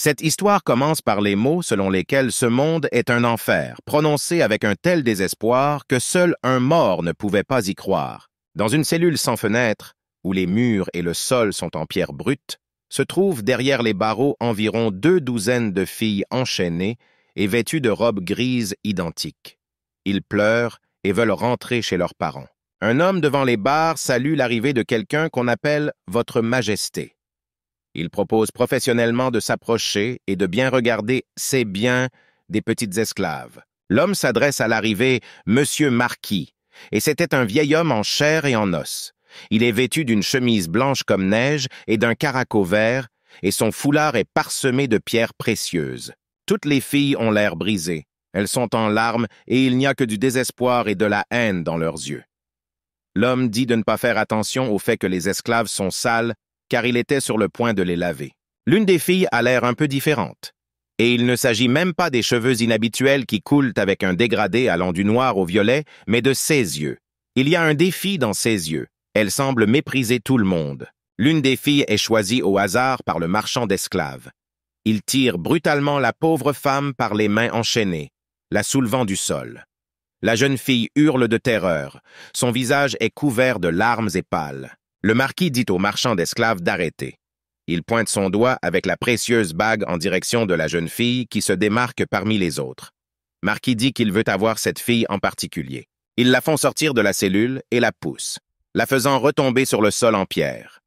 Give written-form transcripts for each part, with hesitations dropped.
Cette histoire commence par les mots selon lesquels ce monde est un enfer, prononcés avec un tel désespoir que seul un mort ne pouvait pas y croire. Dans une cellule sans fenêtre, où les murs et le sol sont en pierre brute, se trouvent derrière les barreaux environ 2 douzaines de filles enchaînées et vêtues de robes grises identiques. Ils pleurent et veulent rentrer chez leurs parents. Un homme devant les barres salue l'arrivée de quelqu'un qu'on appelle « Votre Majesté ». Il propose professionnellement de s'approcher et de bien regarder ses biens des petites esclaves. L'homme s'adresse à l'arrivée « Monsieur Marquis », et c'était un vieil homme en chair et en os. Il est vêtu d'une chemise blanche comme neige et d'un caraco vert, et son foulard est parsemé de pierres précieuses. Toutes les filles ont l'air brisé. Elles sont en larmes et il n'y a que du désespoir et de la haine dans leurs yeux. L'homme dit de ne pas faire attention au fait que les esclaves sont sales, car il était sur le point de les laver. L'une des filles a l'air un peu différente. Et il ne s'agit même pas des cheveux inhabituels qui coulent avec un dégradé allant du noir au violet, mais de ses yeux. Il y a un défi dans ses yeux. Elle semble mépriser tout le monde. L'une des filles est choisie au hasard par le marchand d'esclaves. Il tire brutalement la pauvre femme par les mains enchaînées, la soulevant du sol. La jeune fille hurle de terreur. Son visage est couvert de larmes et pâle. Le marquis dit au marchand d'esclaves d'arrêter. Il pointe son doigt avec la précieuse bague en direction de la jeune fille qui se démarque parmi les autres. Marquis dit qu'il veut avoir cette fille en particulier. Ils la font sortir de la cellule et la poussent, la faisant retomber sur le sol en pierre.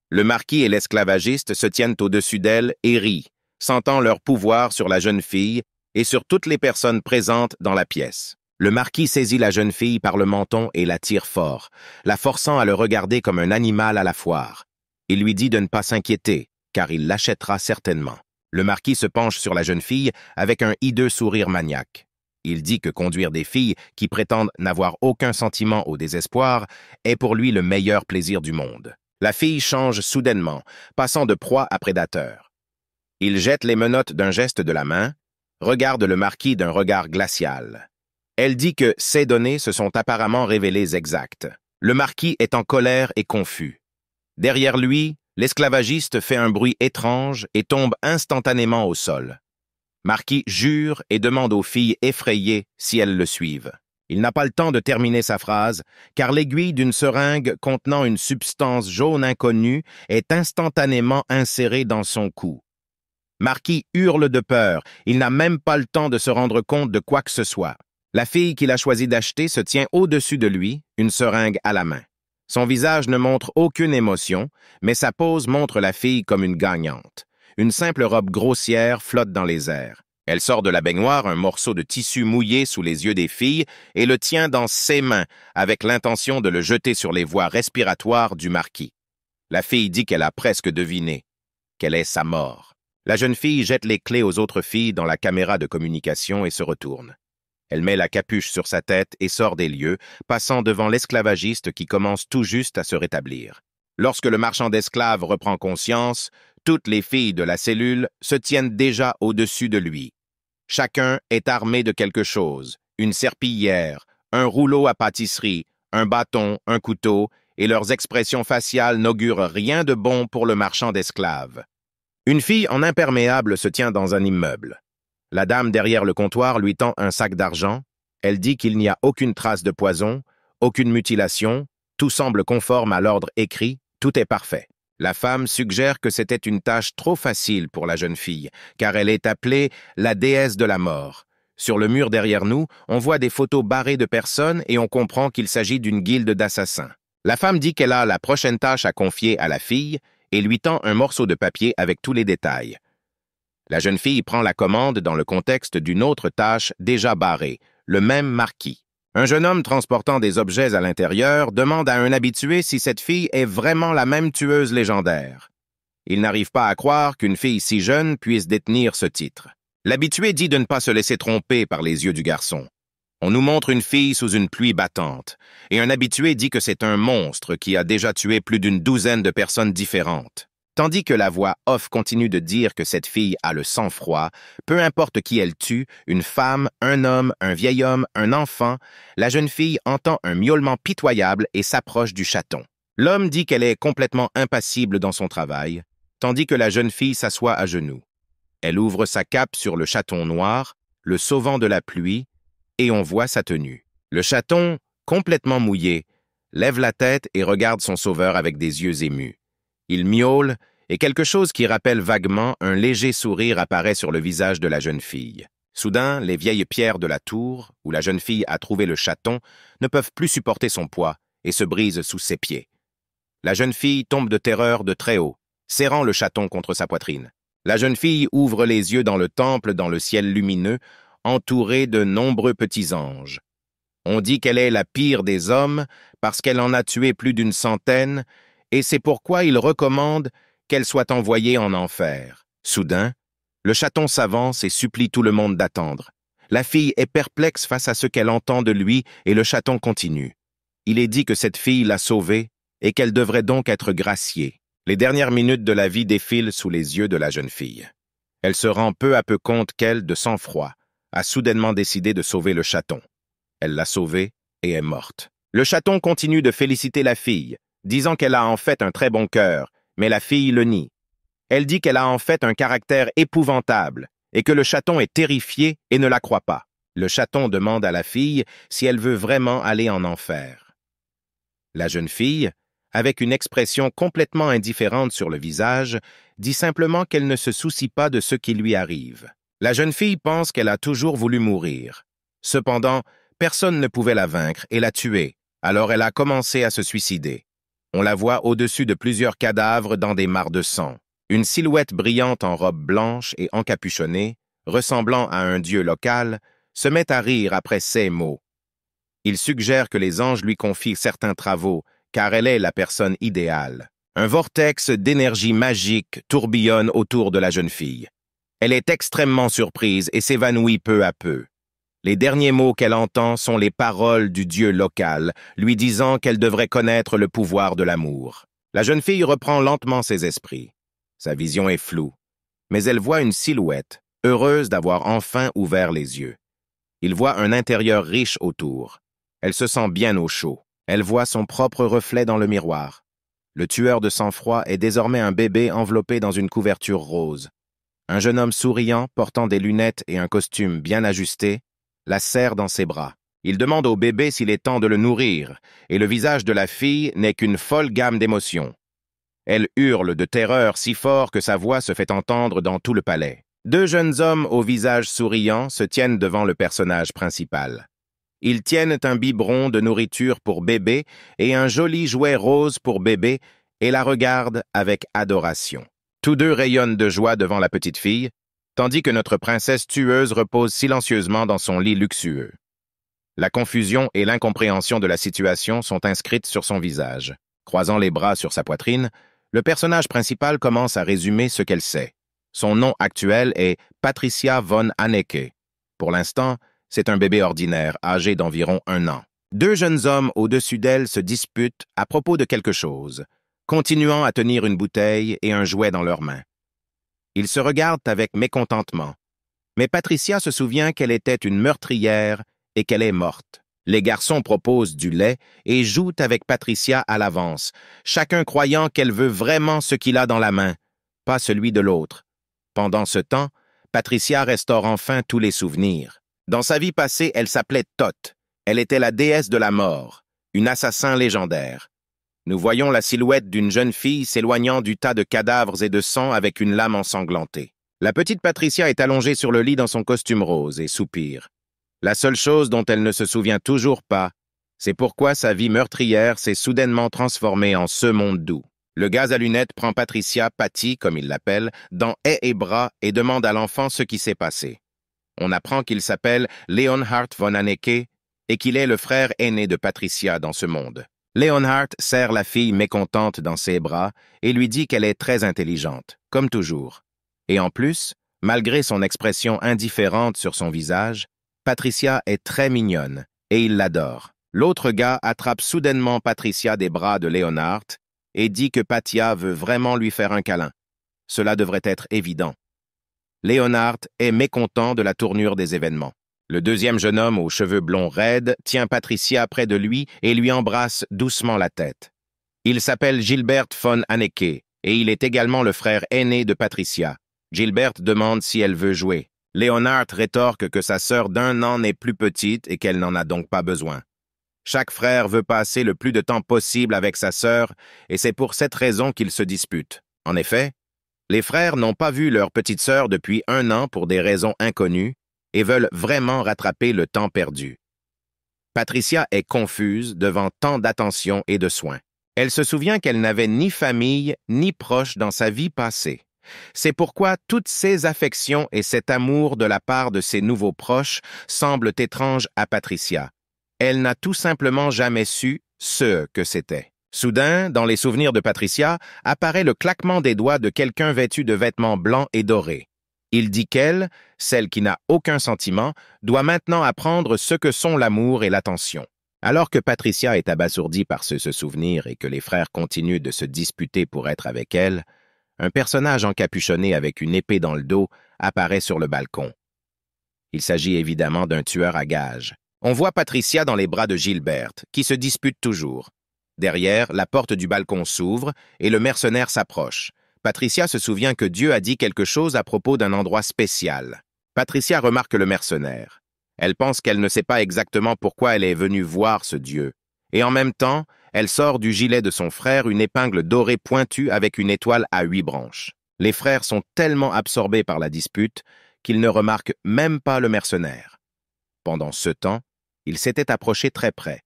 Le marquis et l'esclavagiste se tiennent au-dessus d'elle et rient, sentant leur pouvoir sur la jeune fille et sur toutes les personnes présentes dans la pièce. Le marquis saisit la jeune fille par le menton et la tire fort, la forçant à le regarder comme un animal à la foire. Il lui dit de ne pas s'inquiéter, car il l'achètera certainement. Le marquis se penche sur la jeune fille avec un hideux sourire maniaque. Il dit que conduire des filles qui prétendent n'avoir aucun sentiment au désespoir est pour lui le meilleur plaisir du monde. La fille change soudainement, passant de proie à prédateur. Il jette les menottes d'un geste de la main, regarde le marquis d'un regard glacial. Elle dit que ces données se sont apparemment révélées exactes. Le marquis est en colère et confus. Derrière lui, l'esclavagiste fait un bruit étrange et tombe instantanément au sol. Marquis jure et demande aux filles effrayées si elles le suivent. Il n'a pas le temps de terminer sa phrase, car l'aiguille d'une seringue contenant une substance jaune inconnue est instantanément insérée dans son cou. Marquis hurle de peur, il n'a même pas le temps de se rendre compte de quoi que ce soit. La fille qu'il a choisi d'acheter se tient au-dessus de lui, une seringue à la main. Son visage ne montre aucune émotion, mais sa pose montre la fille comme une gagnante. Une simple robe grossière flotte dans les airs. Elle sort de la baignoire un morceau de tissu mouillé sous les yeux des filles et le tient dans ses mains avec l'intention de le jeter sur les voies respiratoires du marquis. La fille dit qu'elle a presque deviné, qu'elle est sa mort. La jeune fille jette les clés aux autres filles dans la caméra de communication et se retourne. Elle met la capuche sur sa tête et sort des lieux, passant devant l'esclavagiste qui commence tout juste à se rétablir. Lorsque le marchand d'esclaves reprend conscience, toutes les filles de la cellule se tiennent déjà au-dessus de lui. Chacun est armé de quelque chose, une serpillière, un rouleau à pâtisserie, un bâton, un couteau, et leurs expressions faciales n'augurent rien de bon pour le marchand d'esclaves. Une fille en imperméable se tient dans un immeuble. La dame derrière le comptoir lui tend un sac d'argent. Elle dit qu'il n'y a aucune trace de poison, aucune mutilation, tout semble conforme à l'ordre écrit, tout est parfait. La femme suggère que c'était une tâche trop facile pour la jeune fille, car elle est appelée la déesse de la mort. Sur le mur derrière nous, on voit des photos barrées de personnes et on comprend qu'il s'agit d'une guilde d'assassins. La femme dit qu'elle a la prochaine tâche à confier à la fille et lui tend un morceau de papier avec tous les détails. La jeune fille prend la commande dans le contexte d'une autre tâche déjà barrée, le même marquis. Un jeune homme transportant des objets à l'intérieur demande à un habitué si cette fille est vraiment la même tueuse légendaire. Il n'arrive pas à croire qu'une fille si jeune puisse détenir ce titre. L'habitué dit de ne pas se laisser tromper par les yeux du garçon. On nous montre une fille sous une pluie battante, et un habitué dit que c'est un monstre qui a déjà tué plus d'une douzaine de personnes différentes. Tandis que la voix off continue de dire que cette fille a le sang-froid, peu importe qui elle tue, une femme, un homme, un vieil homme, un enfant, la jeune fille entend un miaulement pitoyable et s'approche du chaton. L'homme dit qu'elle est complètement impassible dans son travail, tandis que la jeune fille s'assoit à genoux. Elle ouvre sa cape sur le chaton noir, le sauvant de la pluie, et on voit sa tenue. Le chaton, complètement mouillé, lève la tête et regarde son sauveur avec des yeux émus. Il miaule, et quelque chose qui rappelle vaguement un léger sourire apparaît sur le visage de la jeune fille. Soudain, les vieilles pierres de la tour, où la jeune fille a trouvé le chaton, ne peuvent plus supporter son poids et se brisent sous ses pieds. La jeune fille tombe de terreur de très haut, serrant le chaton contre sa poitrine. La jeune fille ouvre les yeux dans le temple, dans le ciel lumineux, entourée de nombreux petits anges. On dit qu'elle est la pire des hommes parce qu'elle en a tué plus d'une centaine, et c'est pourquoi il recommande qu'elle soit envoyée en enfer. Soudain, le chaton s'avance et supplie tout le monde d'attendre. La fille est perplexe face à ce qu'elle entend de lui et le chaton continue. Il est dit que cette fille l'a sauvée et qu'elle devrait donc être graciée. Les dernières minutes de la vie défilent sous les yeux de la jeune fille. Elle se rend peu à peu compte qu'elle, de sang-froid, a soudainement décidé de sauver le chaton. Elle l'a sauvé et est morte. Le chaton continue de féliciter la fille, disant qu'elle a en fait un très bon cœur, mais la fille le nie. Elle dit qu'elle a en fait un caractère épouvantable et que le chaton est terrifié et ne la croit pas. Le chaton demande à la fille si elle veut vraiment aller en enfer. La jeune fille, avec une expression complètement indifférente sur le visage, dit simplement qu'elle ne se soucie pas de ce qui lui arrive. La jeune fille pense qu'elle a toujours voulu mourir. Cependant, personne ne pouvait la vaincre et la tuer, alors elle a commencé à se suicider. On la voit au-dessus de plusieurs cadavres dans des mares de sang. Une silhouette brillante en robe blanche et encapuchonnée, ressemblant à un dieu local, se met à rire après ces mots. Il suggère que les anges lui confient certains travaux, car elle est la personne idéale. Un vortex d'énergie magique tourbillonne autour de la jeune fille. Elle est extrêmement surprise et s'évanouit peu à peu. Les derniers mots qu'elle entend sont les paroles du dieu local, lui disant qu'elle devrait connaître le pouvoir de l'amour. La jeune fille reprend lentement ses esprits. Sa vision est floue, mais elle voit une silhouette, heureuse d'avoir enfin ouvert les yeux. Il voit un intérieur riche autour. Elle se sent bien au chaud. Elle voit son propre reflet dans le miroir. Le tueur de sang-froid est désormais un bébé enveloppé dans une couverture rose. Un jeune homme souriant, portant des lunettes et un costume bien ajusté, la serre dans ses bras. Il demande au bébé s'il est temps de le nourrir, et le visage de la fille n'est qu'une folle gamme d'émotions. Elle hurle de terreur si fort que sa voix se fait entendre dans tout le palais. Deux jeunes hommes au visage souriant se tiennent devant le personnage principal. Ils tiennent un biberon de nourriture pour bébé et un joli jouet rose pour bébé et la regardent avec adoration. Tous deux rayonnent de joie devant la petite fille, tandis que notre princesse tueuse repose silencieusement dans son lit luxueux. La confusion et l'incompréhension de la situation sont inscrites sur son visage. Croisant les bras sur sa poitrine, le personnage principal commence à résumer ce qu'elle sait. Son nom actuel est Patricia von Anneke. Pour l'instant, c'est un bébé ordinaire, âgé d'environ 1 an. Deux jeunes hommes au-dessus d'elle se disputent à propos de quelque chose, continuant à tenir une bouteille et un jouet dans leurs mains. Ils se regardent avec mécontentement, mais Patricia se souvient qu'elle était une meurtrière et qu'elle est morte. Les garçons proposent du lait et jouent avec Patricia à l'avance, chacun croyant qu'elle veut vraiment ce qu'il a dans la main, pas celui de l'autre. Pendant ce temps, Patricia restaure enfin tous les souvenirs. Dans sa vie passée, elle s'appelait Thoth. Elle était la déesse de la mort, une assassin légendaire. Nous voyons la silhouette d'une jeune fille s'éloignant du tas de cadavres et de sang avec une lame ensanglantée. La petite Patricia est allongée sur le lit dans son costume rose et soupire. La seule chose dont elle ne se souvient toujours pas, c'est pourquoi sa vie meurtrière s'est soudainement transformée en ce monde doux. Le gaz à lunettes prend Patricia, Patty, comme il l'appelle, dans ais et bras et demande à l'enfant ce qui s'est passé. On apprend qu'il s'appelle Leonhard von Anneke et qu'il est le frère aîné de Patricia dans ce monde. Leonhard serre la fille mécontente dans ses bras et lui dit qu'elle est très intelligente, comme toujours. Et en plus, malgré son expression indifférente sur son visage, Patricia est très mignonne et il l'adore. L'autre gars attrape soudainement Patricia des bras de Leonhard et dit que Patia veut vraiment lui faire un câlin. Cela devrait être évident. Leonhard est mécontent de la tournure des événements. Le deuxième jeune homme aux cheveux blonds raides tient Patricia près de lui et lui embrasse doucement la tête. Il s'appelle Gilbert von Anneke et il est également le frère aîné de Patricia. Gilberte demande si elle veut jouer. Léonard rétorque que sa sœur d'1 an n'est plus petite et qu'elle n'en a donc pas besoin. Chaque frère veut passer le plus de temps possible avec sa sœur et c'est pour cette raison qu'ils se disputent. En effet, les frères n'ont pas vu leur petite sœur depuis 1 an pour des raisons inconnues et veulent vraiment rattraper le temps perdu. Patricia est confuse devant tant d'attention et de soins. Elle se souvient qu'elle n'avait ni famille ni proches dans sa vie passée. C'est pourquoi toutes ces affections et cet amour de la part de ses nouveaux proches semblent étranges à Patricia. Elle n'a tout simplement jamais su ce que c'était. Soudain, dans les souvenirs de Patricia, apparaît le claquement des doigts de quelqu'un vêtu de vêtements blancs et dorés. Il dit qu'elle, celle qui n'a aucun sentiment, doit maintenant apprendre ce que sont l'amour et l'attention. Alors que Patricia est abasourdie par ce souvenir et que les frères continuent de se disputer pour être avec elle, un personnage encapuchonné avec une épée dans le dos apparaît sur le balcon. Il s'agit évidemment d'un tueur à gages. On voit Patricia dans les bras de Gilberte, qui se dispute toujours. Derrière, la porte du balcon s'ouvre et le mercenaire s'approche. Patricia se souvient que Dieu a dit quelque chose à propos d'un endroit spécial. Patricia remarque le mercenaire. Elle pense qu'elle ne sait pas exactement pourquoi elle est venue voir ce Dieu. Et en même temps, elle sort du gilet de son frère une épingle dorée pointue avec une étoile à 8 branches. Les frères sont tellement absorbés par la dispute qu'ils ne remarquent même pas le mercenaire. Pendant ce temps, il s'était approché très près,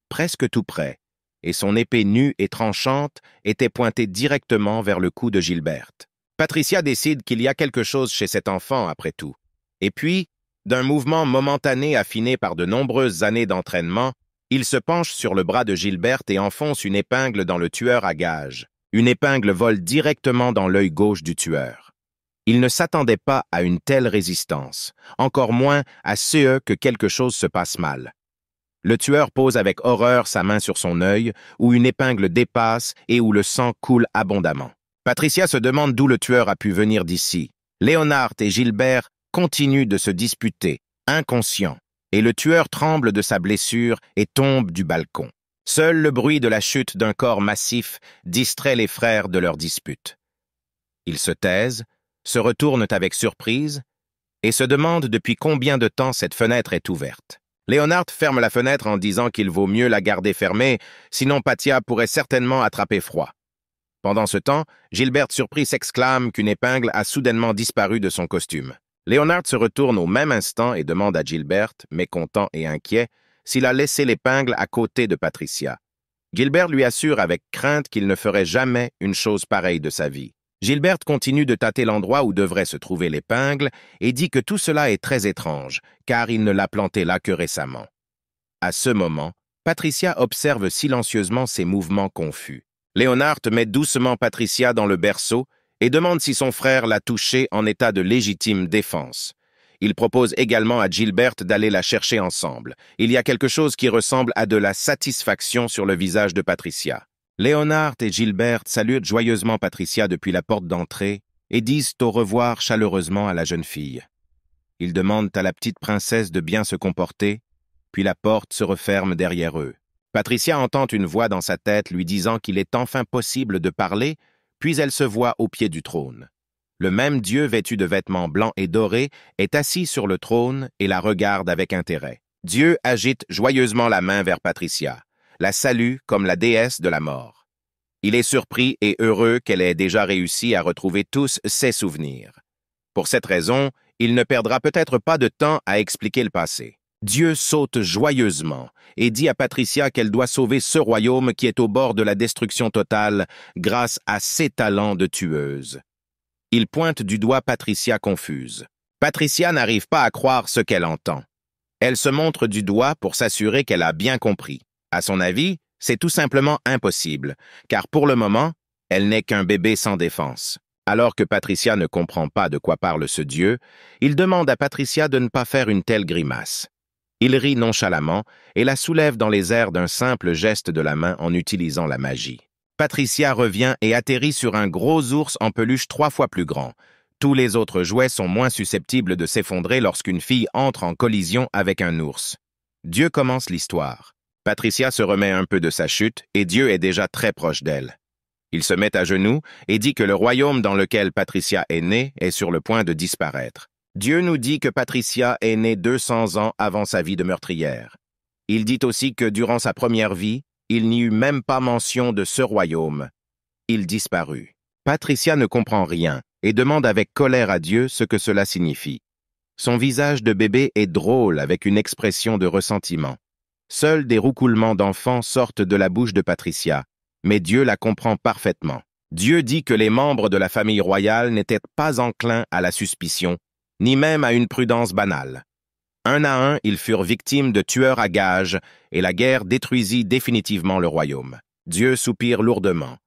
presque tout près, et son épée nue et tranchante était pointée directement vers le cou de Gilberte. Patricia décide qu'il y a quelque chose chez cet enfant, après tout. Et puis, d'un mouvement momentané affiné par de nombreuses années d'entraînement, il se penche sur le bras de Gilberte et enfonce une épingle dans le tueur à gages. Une épingle vole directement dans l'œil gauche du tueur. Il ne s'attendait pas à une telle résistance, encore moins à ce que quelque chose se passe mal. Le tueur pose avec horreur sa main sur son œil, où une épingle dépasse et où le sang coule abondamment. Patricia se demande d'où le tueur a pu venir d'ici. Léonard et Gilbert continuent de se disputer, inconscients, et le tueur tremble de sa blessure et tombe du balcon. Seul le bruit de la chute d'un corps massif distrait les frères de leur dispute. Ils se taisent, se retournent avec surprise et se demandent depuis combien de temps cette fenêtre est ouverte. Léonard ferme la fenêtre en disant qu'il vaut mieux la garder fermée, sinon Patia pourrait certainement attraper froid. Pendant ce temps, Gilberte surpris s'exclame qu'une épingle a soudainement disparu de son costume. Léonard se retourne au même instant et demande à Gilberte, mécontent et inquiet, s'il a laissé l'épingle à côté de Patricia. Gilberte lui assure avec crainte qu'il ne ferait jamais une chose pareille de sa vie. Gilberte continue de tâter l'endroit où devrait se trouver l'épingle et dit que tout cela est très étrange, car il ne l'a plantée là que récemment. À ce moment, Patricia observe silencieusement ses mouvements confus. Léonard met doucement Patricia dans le berceau et demande si son frère l'a touchée en état de légitime défense. Il propose également à Gilberte d'aller la chercher ensemble. Il y a quelque chose qui ressemble à de la satisfaction sur le visage de Patricia. Léonard et Gilberte saluent joyeusement Patricia depuis la porte d'entrée et disent au revoir chaleureusement à la jeune fille. Ils demandent à la petite princesse de bien se comporter, puis la porte se referme derrière eux. Patricia entend une voix dans sa tête lui disant qu'il est enfin possible de parler, puis elle se voit au pied du trône. Le même Dieu vêtu de vêtements blancs et dorés est assis sur le trône et la regarde avec intérêt. Dieu agite joyeusement la main vers Patricia, la salue comme la déesse de la mort. Il est surpris et heureux qu'elle ait déjà réussi à retrouver tous ses souvenirs. Pour cette raison, il ne perdra peut-être pas de temps à expliquer le passé. Dieu saute joyeusement et dit à Patricia qu'elle doit sauver ce royaume qui est au bord de la destruction totale grâce à ses talents de tueuse. Il pointe du doigt Patricia confuse. Patricia n'arrive pas à croire ce qu'elle entend. Elle se montre du doigt pour s'assurer qu'elle a bien compris. À son avis, c'est tout simplement impossible, car pour le moment, elle n'est qu'un bébé sans défense. Alors que Patricia ne comprend pas de quoi parle ce Dieu, il demande à Patricia de ne pas faire une telle grimace. Il rit nonchalamment et la soulève dans les airs d'un simple geste de la main en utilisant la magie. Patricia revient et atterrit sur un gros ours en peluche 3 fois plus grand. Tous les autres jouets sont moins susceptibles de s'effondrer lorsqu'une fille entre en collision avec un ours. Dieu commence l'histoire. Patricia se remet un peu de sa chute et Dieu est déjà très proche d'elle. Il se met à genoux et dit que le royaume dans lequel Patricia est née est sur le point de disparaître. Dieu nous dit que Patricia est née 200 ans avant sa vie de meurtrière. Il dit aussi que durant sa première vie, il n'y eut même pas mention de ce royaume. Il disparut. Patricia ne comprend rien et demande avec colère à Dieu ce que cela signifie. Son visage de bébé est drôle avec une expression de ressentiment. Seuls des roucoulements d'enfants sortent de la bouche de Patricia, mais Dieu la comprend parfaitement. Dieu dit que les membres de la famille royale n'étaient pas enclins à la suspicion, ni même à une prudence banale. Un à un, ils furent victimes de tueurs à gages et la guerre détruisit définitivement le royaume. Dieu soupire lourdement,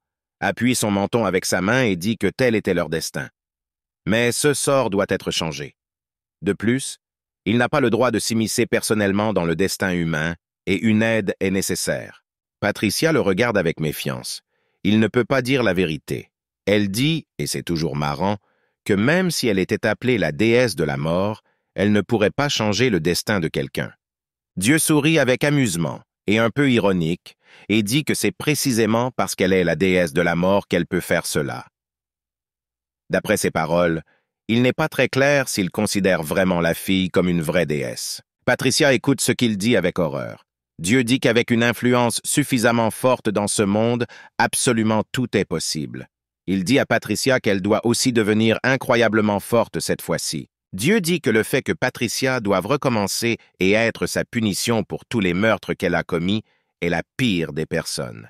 appuie son menton avec sa main et dit que tel était leur destin. Mais ce sort doit être changé. De plus, il n'a pas le droit de s'immiscer personnellement dans le destin humain et une aide est nécessaire. Patricia le regarde avec méfiance. Il ne peut pas dire la vérité. Elle dit, et c'est toujours marrant, que même si elle était appelée la déesse de la mort, elle ne pourrait pas changer le destin de quelqu'un. Dieu sourit avec amusement et un peu ironique et dit que c'est précisément parce qu'elle est la déesse de la mort qu'elle peut faire cela. D'après ses paroles, il n'est pas très clair s'il considère vraiment la fille comme une vraie déesse. Patricia écoute ce qu'il dit avec horreur. Dieu dit qu'avec une influence suffisamment forte dans ce monde, absolument tout est possible. Il dit à Patricia qu'elle doit aussi devenir incroyablement forte cette fois-ci. Dieu dit que le fait que Patricia doive recommencer et être sa punition pour tous les meurtres qu'elle a commis est la pire des personnes.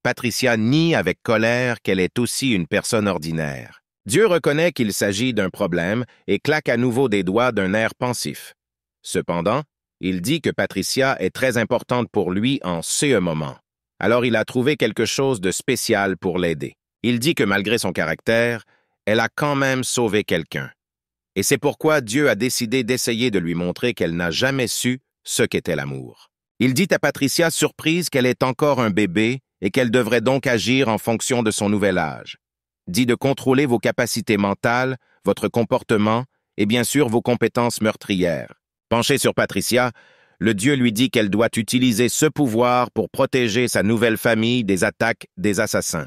Patricia nie avec colère qu'elle est aussi une personne ordinaire. Dieu reconnaît qu'il s'agit d'un problème et claque à nouveau des doigts d'un air pensif. Cependant, il dit que Patricia est très importante pour lui en ce moment. Alors il a trouvé quelque chose de spécial pour l'aider. Il dit que malgré son caractère, elle a quand même sauvé quelqu'un. Et c'est pourquoi Dieu a décidé d'essayer de lui montrer qu'elle n'a jamais su ce qu'était l'amour. Il dit à Patricia surprise qu'elle est encore un bébé et qu'elle devrait donc agir en fonction de son nouvel âge. Dit de contrôler vos capacités mentales, votre comportement et bien sûr vos compétences meurtrières. Penché sur Patricia, le Dieu lui dit qu'elle doit utiliser ce pouvoir pour protéger sa nouvelle famille des attaques des assassins.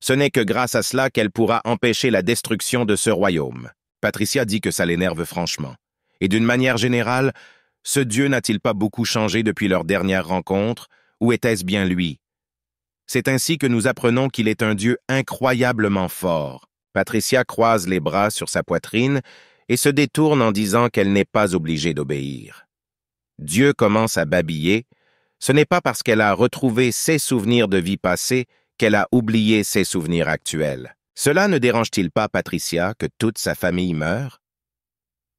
Ce n'est que grâce à cela qu'elle pourra empêcher la destruction de ce royaume. Patricia dit que ça l'énerve franchement. Et d'une manière générale, ce Dieu n'a-t-il pas beaucoup changé depuis leur dernière rencontre, ou était-ce bien lui? C'est ainsi que nous apprenons qu'il est un Dieu incroyablement fort. Patricia croise les bras sur sa poitrine et se détourne en disant qu'elle n'est pas obligée d'obéir. Dieu commence à babiller. Ce n'est pas parce qu'elle a retrouvé ses souvenirs de vie passée qu'elle a oublié ses souvenirs actuels. Cela ne dérange-t-il pas Patricia que toute sa famille meure?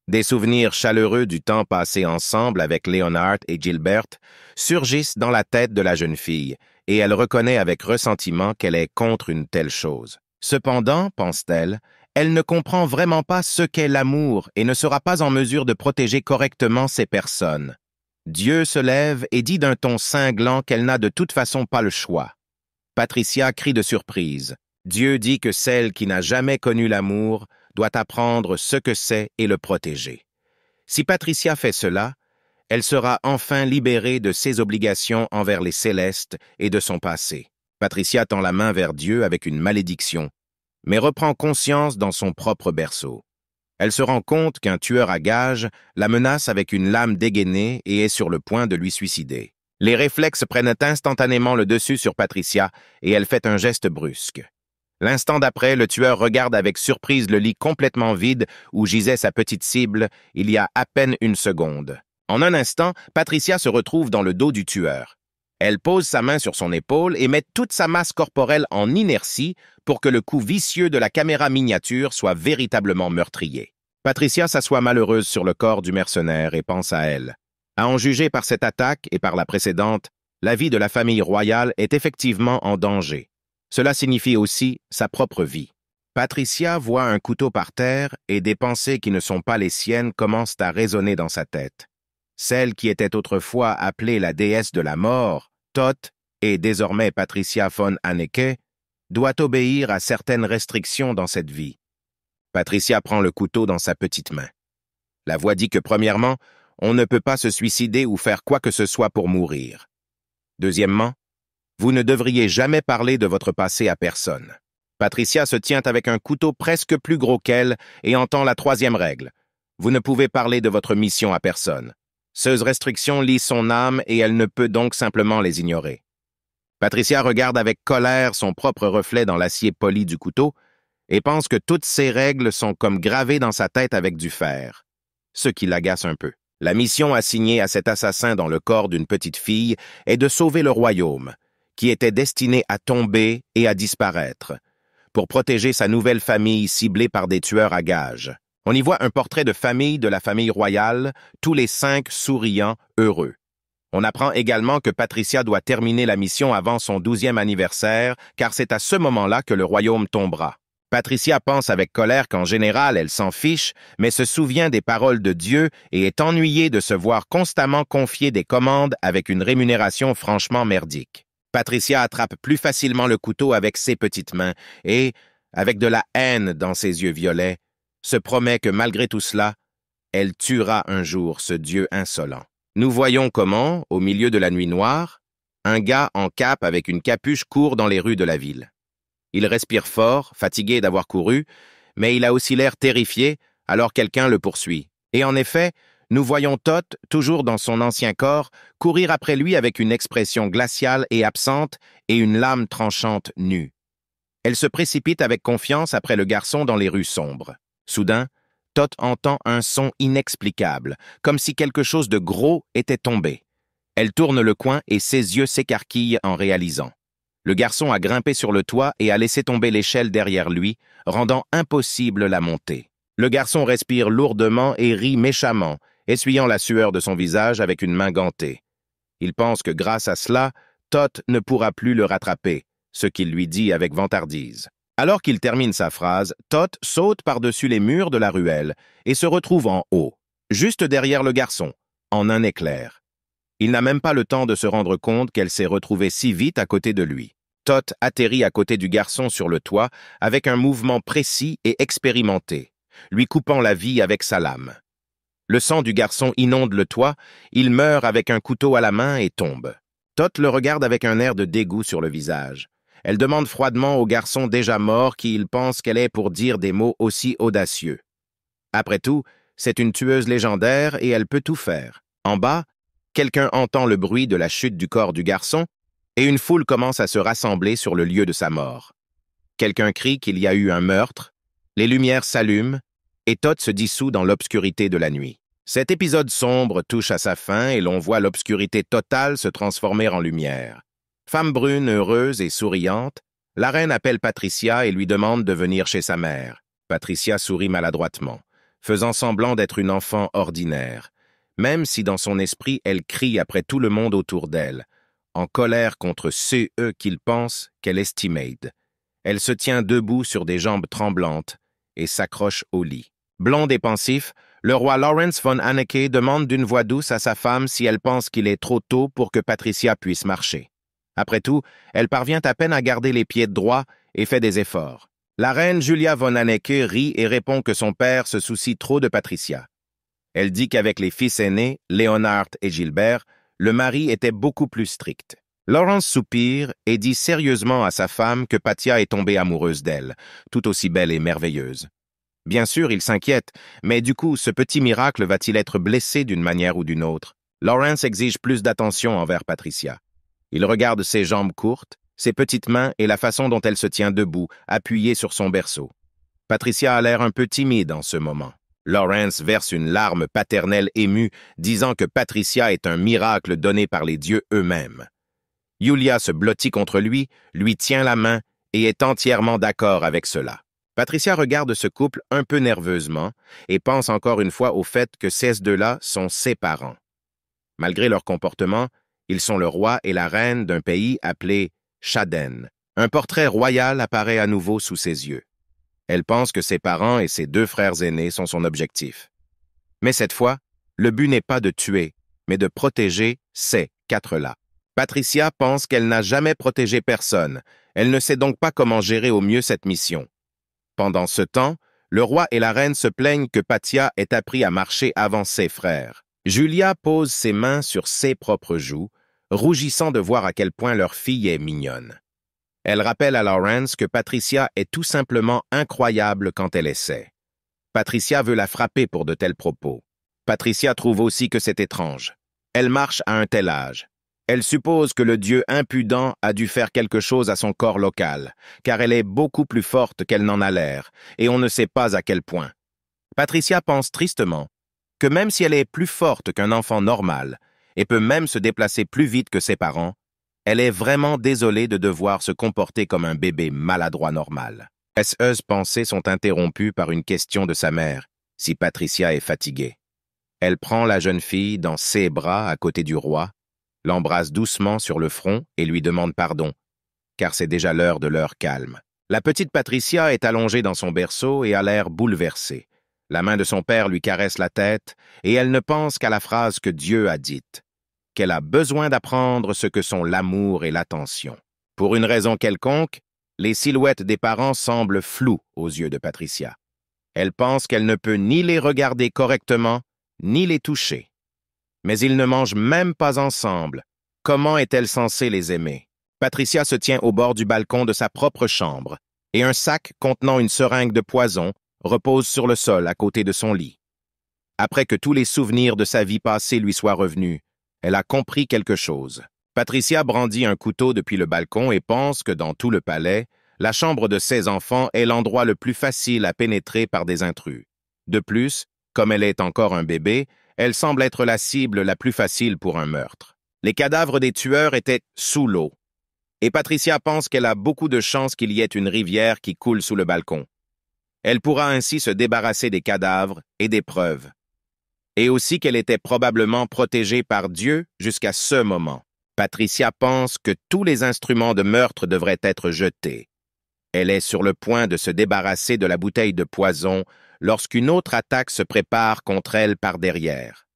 Des souvenirs chaleureux du temps passé ensemble avec Leonard et Gilbert surgissent dans la tête de la jeune fille, et elle reconnaît avec ressentiment qu'elle est contre une telle chose. Cependant, pense-t-elle, elle ne comprend vraiment pas ce qu'est l'amour et ne sera pas en mesure de protéger correctement ces personnes. Dieu se lève et dit d'un ton cinglant qu'elle n'a de toute façon pas le choix. Patricia crie de surprise. Dieu dit que celle qui n'a jamais connu l'amour doit apprendre ce que c'est et le protéger. Si Patricia fait cela, elle sera enfin libérée de ses obligations envers les célestes et de son passé. Patricia tend la main vers Dieu avec une malédiction, mais reprend conscience dans son propre berceau. Elle se rend compte qu'un tueur à gages la menace avec une lame dégainée et est sur le point de lui suicider. Les réflexes prennent instantanément le dessus sur Patricia et elle fait un geste brusque. L'instant d'après, le tueur regarde avec surprise le lit complètement vide où gisait sa petite cible il y a à peine une seconde. En un instant, Patricia se retrouve dans le dos du tueur. Elle pose sa main sur son épaule et met toute sa masse corporelle en inertie pour que le coup vicieux de la caméra miniature soit véritablement meurtrier. Patricia s'assoit malheureuse sur le corps du mercenaire et pense à elle. À en juger par cette attaque et par la précédente, la vie de la famille royale est effectivement en danger. Cela signifie aussi sa propre vie. Patricia voit un couteau par terre et des pensées qui ne sont pas les siennes commencent à résonner dans sa tête. Celle qui était autrefois appelée la déesse de la mort, Thoth, et désormais Patricia von Anneke, doit obéir à certaines restrictions dans cette vie. Patricia prend le couteau dans sa petite main. La voix dit que premièrement, on ne peut pas se suicider ou faire quoi que ce soit pour mourir. Deuxièmement, Vous ne devriez jamais parler de votre passé à personne. Patricia se tient avec un couteau presque plus gros qu'elle et entend la troisième règle. Vous ne pouvez parler de votre mission à personne. Ces restrictions lient son âme et elle ne peut donc simplement les ignorer. Patricia regarde avec colère son propre reflet dans l'acier poli du couteau et pense que toutes ces règles sont comme gravées dans sa tête avec du fer, ce qui l'agace un peu. La mission assignée à cet assassin dans le corps d'une petite fille est de sauver le royaume, qui était destiné à tomber et à disparaître, pour protéger sa nouvelle famille ciblée par des tueurs à gages. On y voit un portrait de famille de la famille royale, tous les 5 souriants, heureux. On apprend également que Patricia doit terminer la mission avant son 12e anniversaire, car c'est à ce moment-là que le royaume tombera. Patricia pense avec colère qu'en général, elle s'en fiche, mais se souvient des paroles de Dieu et est ennuyée de se voir constamment confier des commandes avec une rémunération franchement merdique. Patricia attrape plus facilement le couteau avec ses petites mains et, avec de la haine dans ses yeux violets, se promet que malgré tout cela, elle tuera un jour ce Dieu insolent. Nous voyons comment, au milieu de la nuit noire, un gars en cape avec une capuche court dans les rues de la ville. Il respire fort, fatigué d'avoir couru, mais il a aussi l'air terrifié, alors quelqu'un le poursuit. Et en effet, nous voyons Tot, toujours dans son ancien corps, courir après lui avec une expression glaciale et absente et une lame tranchante nue. Elle se précipite avec confiance après le garçon dans les rues sombres. Soudain, Tot entend un son inexplicable, comme si quelque chose de gros était tombé. Elle tourne le coin et ses yeux s'écarquillent en réalisant. Le garçon a grimpé sur le toit et a laissé tomber l'échelle derrière lui, rendant impossible la montée. Le garçon respire lourdement et rit méchamment, essuyant la sueur de son visage avec une main gantée. Il pense que grâce à cela, Tot ne pourra plus le rattraper, ce qu'il lui dit avec vantardise. Alors qu'il termine sa phrase, Tot saute par-dessus les murs de la ruelle et se retrouve en haut, juste derrière le garçon, en un éclair. Il n'a même pas le temps de se rendre compte qu'elle s'est retrouvée si vite à côté de lui. Tot atterrit à côté du garçon sur le toit avec un mouvement précis et expérimenté, lui coupant la vie avec sa lame. Le sang du garçon inonde le toit, il meurt avec un couteau à la main et tombe. Tot le regarde avec un air de dégoût sur le visage. Elle demande froidement au garçon déjà mort qui il pense qu'elle est pour dire des mots aussi audacieux. Après tout, c'est une tueuse légendaire et elle peut tout faire. En bas, quelqu'un entend le bruit de la chute du corps du garçon et une foule commence à se rassembler sur le lieu de sa mort. Quelqu'un crie qu'il y a eu un meurtre, les lumières s'allument et Tot se dissout dans l'obscurité de la nuit. Cet épisode sombre touche à sa fin et l'on voit l'obscurité totale se transformer en lumière. Femme brune, heureuse et souriante, la reine appelle Patricia et lui demande de venir chez sa mère. Patricia sourit maladroitement, faisant semblant d'être une enfant ordinaire, même si dans son esprit elle crie après tout le monde autour d'elle, en colère contre ceux qu'ils pensent qu'elle estimate. Elle se tient debout sur des jambes tremblantes et s'accroche au lit. Blond et pensif, le roi Lawrence von Anneke demande d'une voix douce à sa femme si elle pense qu'il est trop tôt pour que Patricia puisse marcher. Après tout, elle parvient à peine à garder les pieds droits et fait des efforts. La reine Julia von Anneke rit et répond que son père se soucie trop de Patricia. Elle dit qu'avec les fils aînés, Leonard et Gilbert, le mari était beaucoup plus strict. Lawrence soupire et dit sérieusement à sa femme que Patia est tombée amoureuse d'elle, tout aussi belle et merveilleuse. Bien sûr, il s'inquiète, mais du coup, ce petit miracle va-t-il être blessé d'une manière ou d'une autre? Lawrence exige plus d'attention envers Patricia. Il regarde ses jambes courtes, ses petites mains et la façon dont elle se tient debout, appuyée sur son berceau. Patricia a l'air un peu timide en ce moment. Lawrence verse une larme paternelle émue, disant que Patricia est un miracle donné par les dieux eux-mêmes. Julia se blottit contre lui tient la main et est entièrement d'accord avec cela. Patricia regarde ce couple un peu nerveusement et pense encore une fois au fait que ces deux-là sont ses parents. Malgré leur comportement, ils sont le roi et la reine d'un pays appelé Shaden. Un portrait royal apparaît à nouveau sous ses yeux. Elle pense que ses parents et ses 2 frères aînés sont son objectif. Mais cette fois, le but n'est pas de tuer, mais de protéger ces 4-là. Patricia pense qu'elle n'a jamais protégé personne. Elle ne sait donc pas comment gérer au mieux cette mission. Pendant ce temps, le roi et la reine se plaignent que Patia ait appris à marcher avant ses frères. Julia pose ses mains sur ses propres joues, rougissant de voir à quel point leur fille est mignonne. Elle rappelle à Lawrence que Patricia est tout simplement incroyable quand elle essaie. Patricia veut la frapper pour de tels propos. Patricia trouve aussi que c'est étrange. Elle marche à un tel âge. Elle suppose que le dieu impudent a dû faire quelque chose à son corps local, car elle est beaucoup plus forte qu'elle n'en a l'air, et on ne sait pas à quel point. Patricia pense tristement que même si elle est plus forte qu'un enfant normal, et peut même se déplacer plus vite que ses parents, elle est vraiment désolée de devoir se comporter comme un bébé maladroit normal. Ces pensées sont interrompues par une question de sa mère, si Patricia est fatiguée. Elle prend la jeune fille dans ses bras à côté du roi, l'embrasse doucement sur le front et lui demande pardon, car c'est déjà l'heure de leur calme. La petite Patricia est allongée dans son berceau et a l'air bouleversée. La main de son père lui caresse la tête et elle ne pense qu'à la phrase que Dieu a dite, qu'elle a besoin d'apprendre ce que sont l'amour et l'attention. Pour une raison quelconque, les silhouettes des parents semblent floues aux yeux de Patricia. Elle pense qu'elle ne peut ni les regarder correctement, ni les toucher. Mais ils ne mangent même pas ensemble. Comment est-elle censée les aimer? Patricia se tient au bord du balcon de sa propre chambre, et un sac contenant une seringue de poison repose sur le sol à côté de son lit. Après que tous les souvenirs de sa vie passée lui soient revenus, elle a compris quelque chose. Patricia brandit un couteau depuis le balcon et pense que dans tout le palais, la chambre de ses enfants est l'endroit le plus facile à pénétrer par des intrus. De plus, comme elle est encore un bébé, elle semble être la cible la plus facile pour un meurtre. Les cadavres des tueurs étaient sous l'eau, et Patricia pense qu'elle a beaucoup de chances qu'il y ait une rivière qui coule sous le balcon. Elle pourra ainsi se débarrasser des cadavres et des preuves. Et aussi qu'elle était probablement protégée par Dieu jusqu'à ce moment. Patricia pense que tous les instruments de meurtre devraient être jetés. Elle est sur le point de se débarrasser de la bouteille de poison lorsqu'une autre attaque se prépare contre elle par derrière.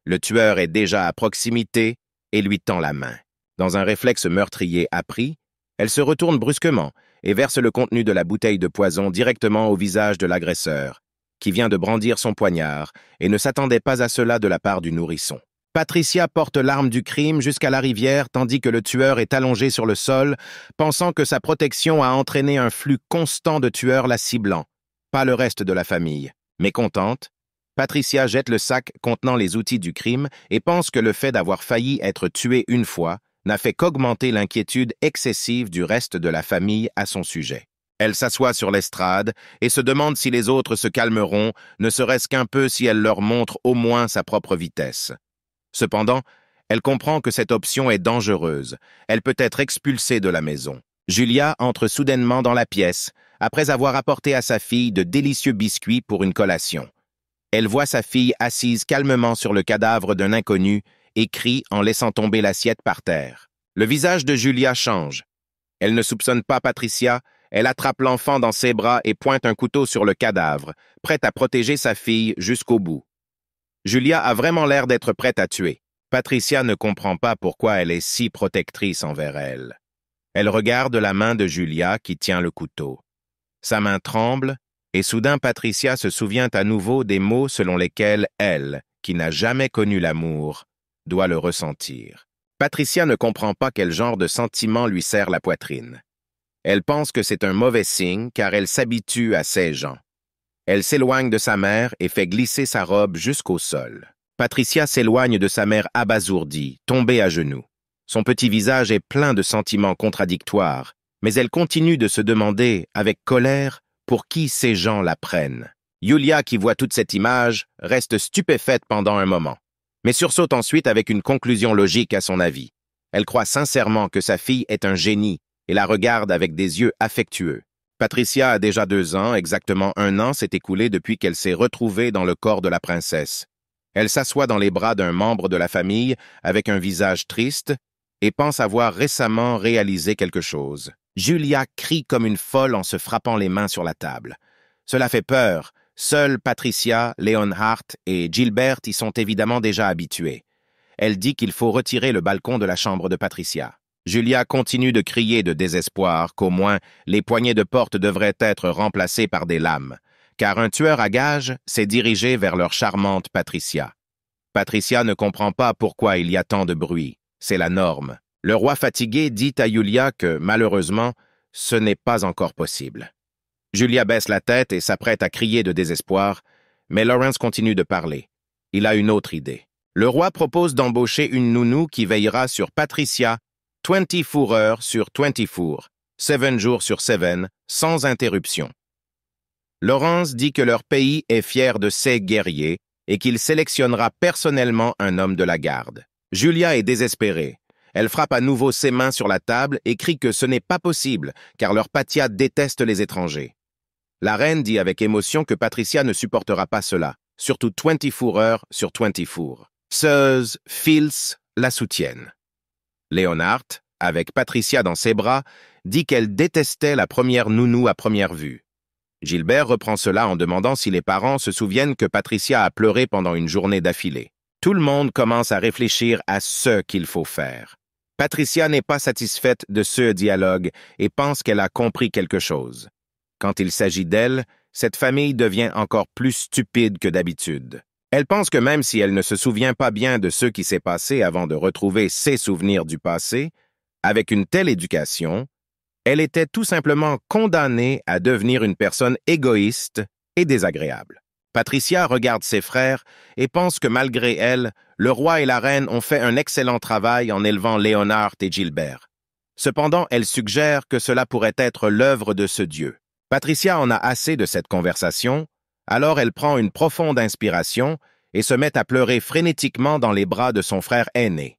Le tueur est déjà à proximité et lui tend la main. Dans un réflexe meurtrier appris, elle se retourne brusquement et verse le contenu de la bouteille de poison directement au visage de l'agresseur, qui vient de brandir son poignard et ne s'attendait pas à cela de la part du nourrisson. Patricia porte l'arme du crime jusqu'à la rivière tandis que le tueur est allongé sur le sol, pensant que sa protection a entraîné un flux constant de tueurs la ciblant, pas le reste de la famille. Mécontente, Patricia jette le sac contenant les outils du crime et pense que le fait d'avoir failli être tuée une fois n'a fait qu'augmenter l'inquiétude excessive du reste de la famille à son sujet. Elle s'assoit sur l'estrade et se demande si les autres se calmeront, ne serait-ce qu'un peu si elle leur montre au moins sa propre vitesse. Cependant, elle comprend que cette option est dangereuse. Elle peut être expulsée de la maison. Julia entre soudainement dans la pièce, après avoir apporté à sa fille de délicieux biscuits pour une collation. Elle voit sa fille assise calmement sur le cadavre d'un inconnu et crie en laissant tomber l'assiette par terre. Le visage de Julia change. Elle ne soupçonne pas Patricia, elle attrape l'enfant dans ses bras et pointe un couteau sur le cadavre, prête à protéger sa fille jusqu'au bout. Julia a vraiment l'air d'être prête à tuer. Patricia ne comprend pas pourquoi elle est si protectrice envers elle. Elle regarde la main de Julia qui tient le couteau. Sa main tremble, et soudain Patricia se souvient à nouveau des mots selon lesquels elle, qui n'a jamais connu l'amour, doit le ressentir. Patricia ne comprend pas quel genre de sentiment lui serre la poitrine. Elle pense que c'est un mauvais signe car elle s'habitue à ces gens. Elle s'éloigne de sa mère et fait glisser sa robe jusqu'au sol. Patricia s'éloigne de sa mère abasourdie, tombée à genoux. Son petit visage est plein de sentiments contradictoires, mais elle continue de se demander, avec colère, pour qui ces gens la prennent. Julia, qui voit toute cette image, reste stupéfaite pendant un moment, mais sursaute ensuite avec une conclusion logique à son avis. Elle croit sincèrement que sa fille est un génie et la regarde avec des yeux affectueux. Patricia a déjà 2 ans, exactement 1 an s'est écoulé depuis qu'elle s'est retrouvée dans le corps de la princesse. Elle s'assoit dans les bras d'un membre de la famille avec un visage triste et pense avoir récemment réalisé quelque chose. Julia crie comme une folle en se frappant les mains sur la table. Cela fait peur. Seuls Patricia, Leonhardt et Gilbert y sont évidemment déjà habitués. Elle dit qu'il faut retirer le balcon de la chambre de Patricia. Julia continue de crier de désespoir qu'au moins les poignées de porte devraient être remplacées par des lames, car un tueur à gages s'est dirigé vers leur charmante Patricia. Patricia ne comprend pas pourquoi il y a tant de bruit. C'est la norme. Le roi fatigué dit à Julia que, malheureusement, ce n'est pas encore possible. Julia baisse la tête et s'apprête à crier de désespoir, mais Lawrence continue de parler. Il a une autre idée. Le roi propose d'embaucher une nounou qui veillera sur Patricia 24 heures sur 24, 7 jours sur 7, sans interruption. Lawrence dit que leur pays est fier de ses guerriers et qu'il sélectionnera personnellement un homme de la garde. Julia est désespérée. Elle frappe à nouveau ses mains sur la table et crie que ce n'est pas possible, car leur Patia déteste les étrangers. La reine dit avec émotion que Patricia ne supportera pas cela, surtout 24 heures sur 24. Seuls Fils la soutiennent. Leonard, avec Patricia dans ses bras, dit qu'elle détestait la première nounou à première vue. Gilbert reprend cela en demandant si les parents se souviennent que Patricia a pleuré pendant une journée d'affilée. Tout le monde commence à réfléchir à ce qu'il faut faire. Patricia n'est pas satisfaite de ce dialogue et pense qu'elle a compris quelque chose. Quand il s'agit d'elle, cette famille devient encore plus stupide que d'habitude. Elle pense que même si elle ne se souvient pas bien de ce qui s'est passé avant de retrouver ses souvenirs du passé, avec une telle éducation, elle était tout simplement condamnée à devenir une personne égoïste et désagréable. Patricia regarde ses frères et pense que malgré elle, le roi et la reine ont fait un excellent travail en élevant Leonard et Gilbert. Cependant, elle suggère que cela pourrait être l'œuvre de ce Dieu. Patricia en a assez de cette conversation, alors elle prend une profonde inspiration et se met à pleurer frénétiquement dans les bras de son frère aîné.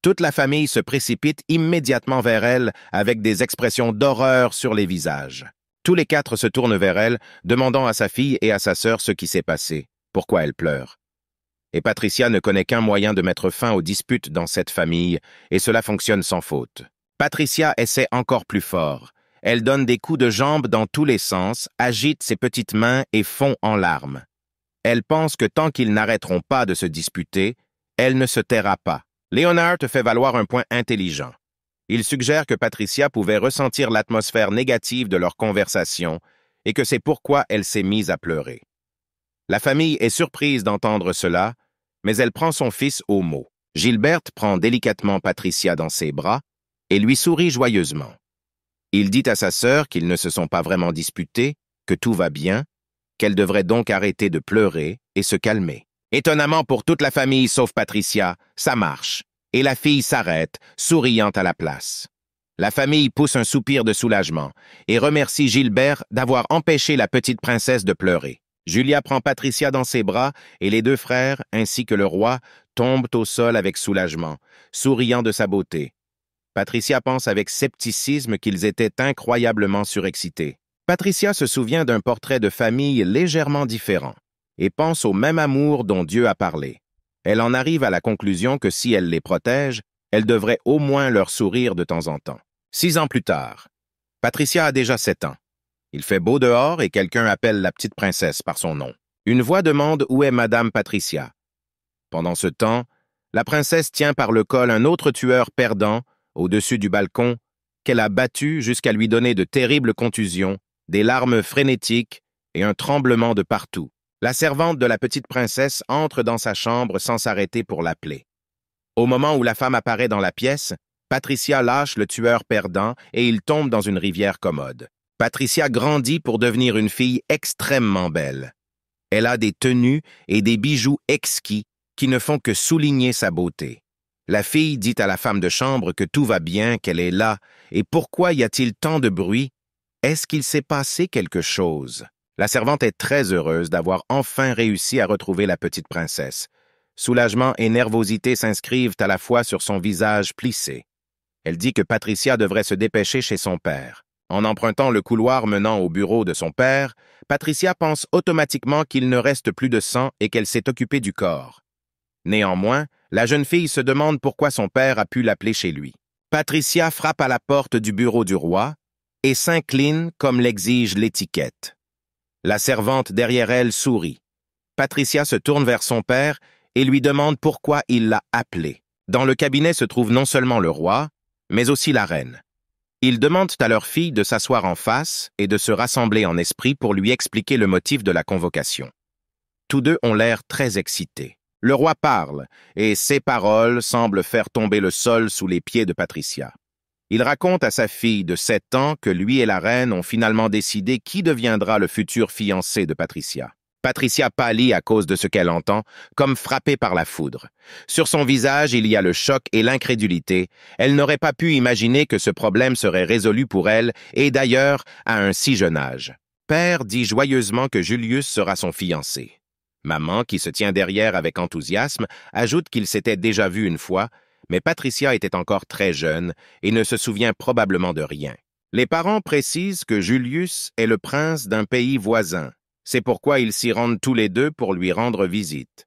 Toute la famille se précipite immédiatement vers elle avec des expressions d'horreur sur les visages. Tous les quatre se tournent vers elle, demandant à sa fille et à sa sœur ce qui s'est passé, pourquoi elle pleure. Et Patricia ne connaît qu'un moyen de mettre fin aux disputes dans cette famille, et cela fonctionne sans faute. Patricia essaie encore plus fort. Elle donne des coups de jambes dans tous les sens, agite ses petites mains et fond en larmes. Elle pense que tant qu'ils n'arrêteront pas de se disputer, elle ne se taira pas. Leonard fait valoir un point intelligent. Il suggère que Patricia pouvait ressentir l'atmosphère négative de leur conversation et que c'est pourquoi elle s'est mise à pleurer. La famille est surprise d'entendre cela, mais elle prend son fils au mot. Gilbert prend délicatement Patricia dans ses bras et lui sourit joyeusement. Il dit à sa sœur qu'ils ne se sont pas vraiment disputés, que tout va bien, qu'elle devrait donc arrêter de pleurer et se calmer. Étonnamment pour toute la famille sauf Patricia, ça marche, et la fille s'arrête, souriante à la place. La famille pousse un soupir de soulagement et remercie Gilbert d'avoir empêché la petite princesse de pleurer. Julia prend Patricia dans ses bras et les deux frères, ainsi que le roi, tombent au sol avec soulagement, souriant de sa beauté. Patricia pense avec scepticisme qu'ils étaient incroyablement surexcités. Patricia se souvient d'un portrait de famille légèrement différent et pense au même amour dont Dieu a parlé. Elle en arrive à la conclusion que si elle les protège, elle devrait au moins leur sourire de temps en temps. 6 ans plus tard, Patricia a déjà 7 ans. Il fait beau dehors et quelqu'un appelle la petite princesse par son nom. Une voix demande où est Madame Patricia. Pendant ce temps, la princesse tient par le col un autre tueur perdant au-dessus du balcon qu'elle a battu jusqu'à lui donner de terribles contusions, des larmes frénétiques et un tremblement de partout. La servante de la petite princesse entre dans sa chambre sans s'arrêter pour l'appeler. Au moment où la femme apparaît dans la pièce, Patricia lâche le tueur perdant et il tombe dans une rivière commode. Patricia grandit pour devenir une fille extrêmement belle. Elle a des tenues et des bijoux exquis qui ne font que souligner sa beauté. La fille dit à la femme de chambre que tout va bien, qu'elle est là, et pourquoi y a-t-il tant de bruit? Est-ce qu'il s'est passé quelque chose? La servante est très heureuse d'avoir enfin réussi à retrouver la petite princesse. Soulagement et nervosité s'inscrivent à la fois sur son visage plissé. Elle dit que Patricia devrait se dépêcher chez son père. En empruntant le couloir menant au bureau de son père, Patricia pense automatiquement qu'il ne reste plus de sang et qu'elle s'est occupée du corps. Néanmoins, la jeune fille se demande pourquoi son père a pu l'appeler chez lui. Patricia frappe à la porte du bureau du roi et s'incline comme l'exige l'étiquette. La servante derrière elle sourit. Patricia se tourne vers son père et lui demande pourquoi il l'a appelée. Dans le cabinet se trouve non seulement le roi, mais aussi la reine. Ils demandent à leur fille de s'asseoir en face et de se rassembler en esprit pour lui expliquer le motif de la convocation. Tous deux ont l'air très excités. Le roi parle, et ses paroles semblent faire tomber le sol sous les pieds de Patricia. Il raconte à sa fille de 7 ans que lui et la reine ont finalement décidé qui deviendra le futur fiancé de Patricia. Patricia pâlit à cause de ce qu'elle entend, comme frappée par la foudre. Sur son visage, il y a le choc et l'incrédulité. Elle n'aurait pas pu imaginer que ce problème serait résolu pour elle, et d'ailleurs, à un si jeune âge. Père dit joyeusement que Julius sera son fiancé. Maman, qui se tient derrière avec enthousiasme, ajoute qu'ils s'étaient déjà vus une fois, mais Patricia était encore très jeune et ne se souvient probablement de rien. Les parents précisent que Julius est le prince d'un pays voisin. C'est pourquoi ils s'y rendent tous les deux pour lui rendre visite.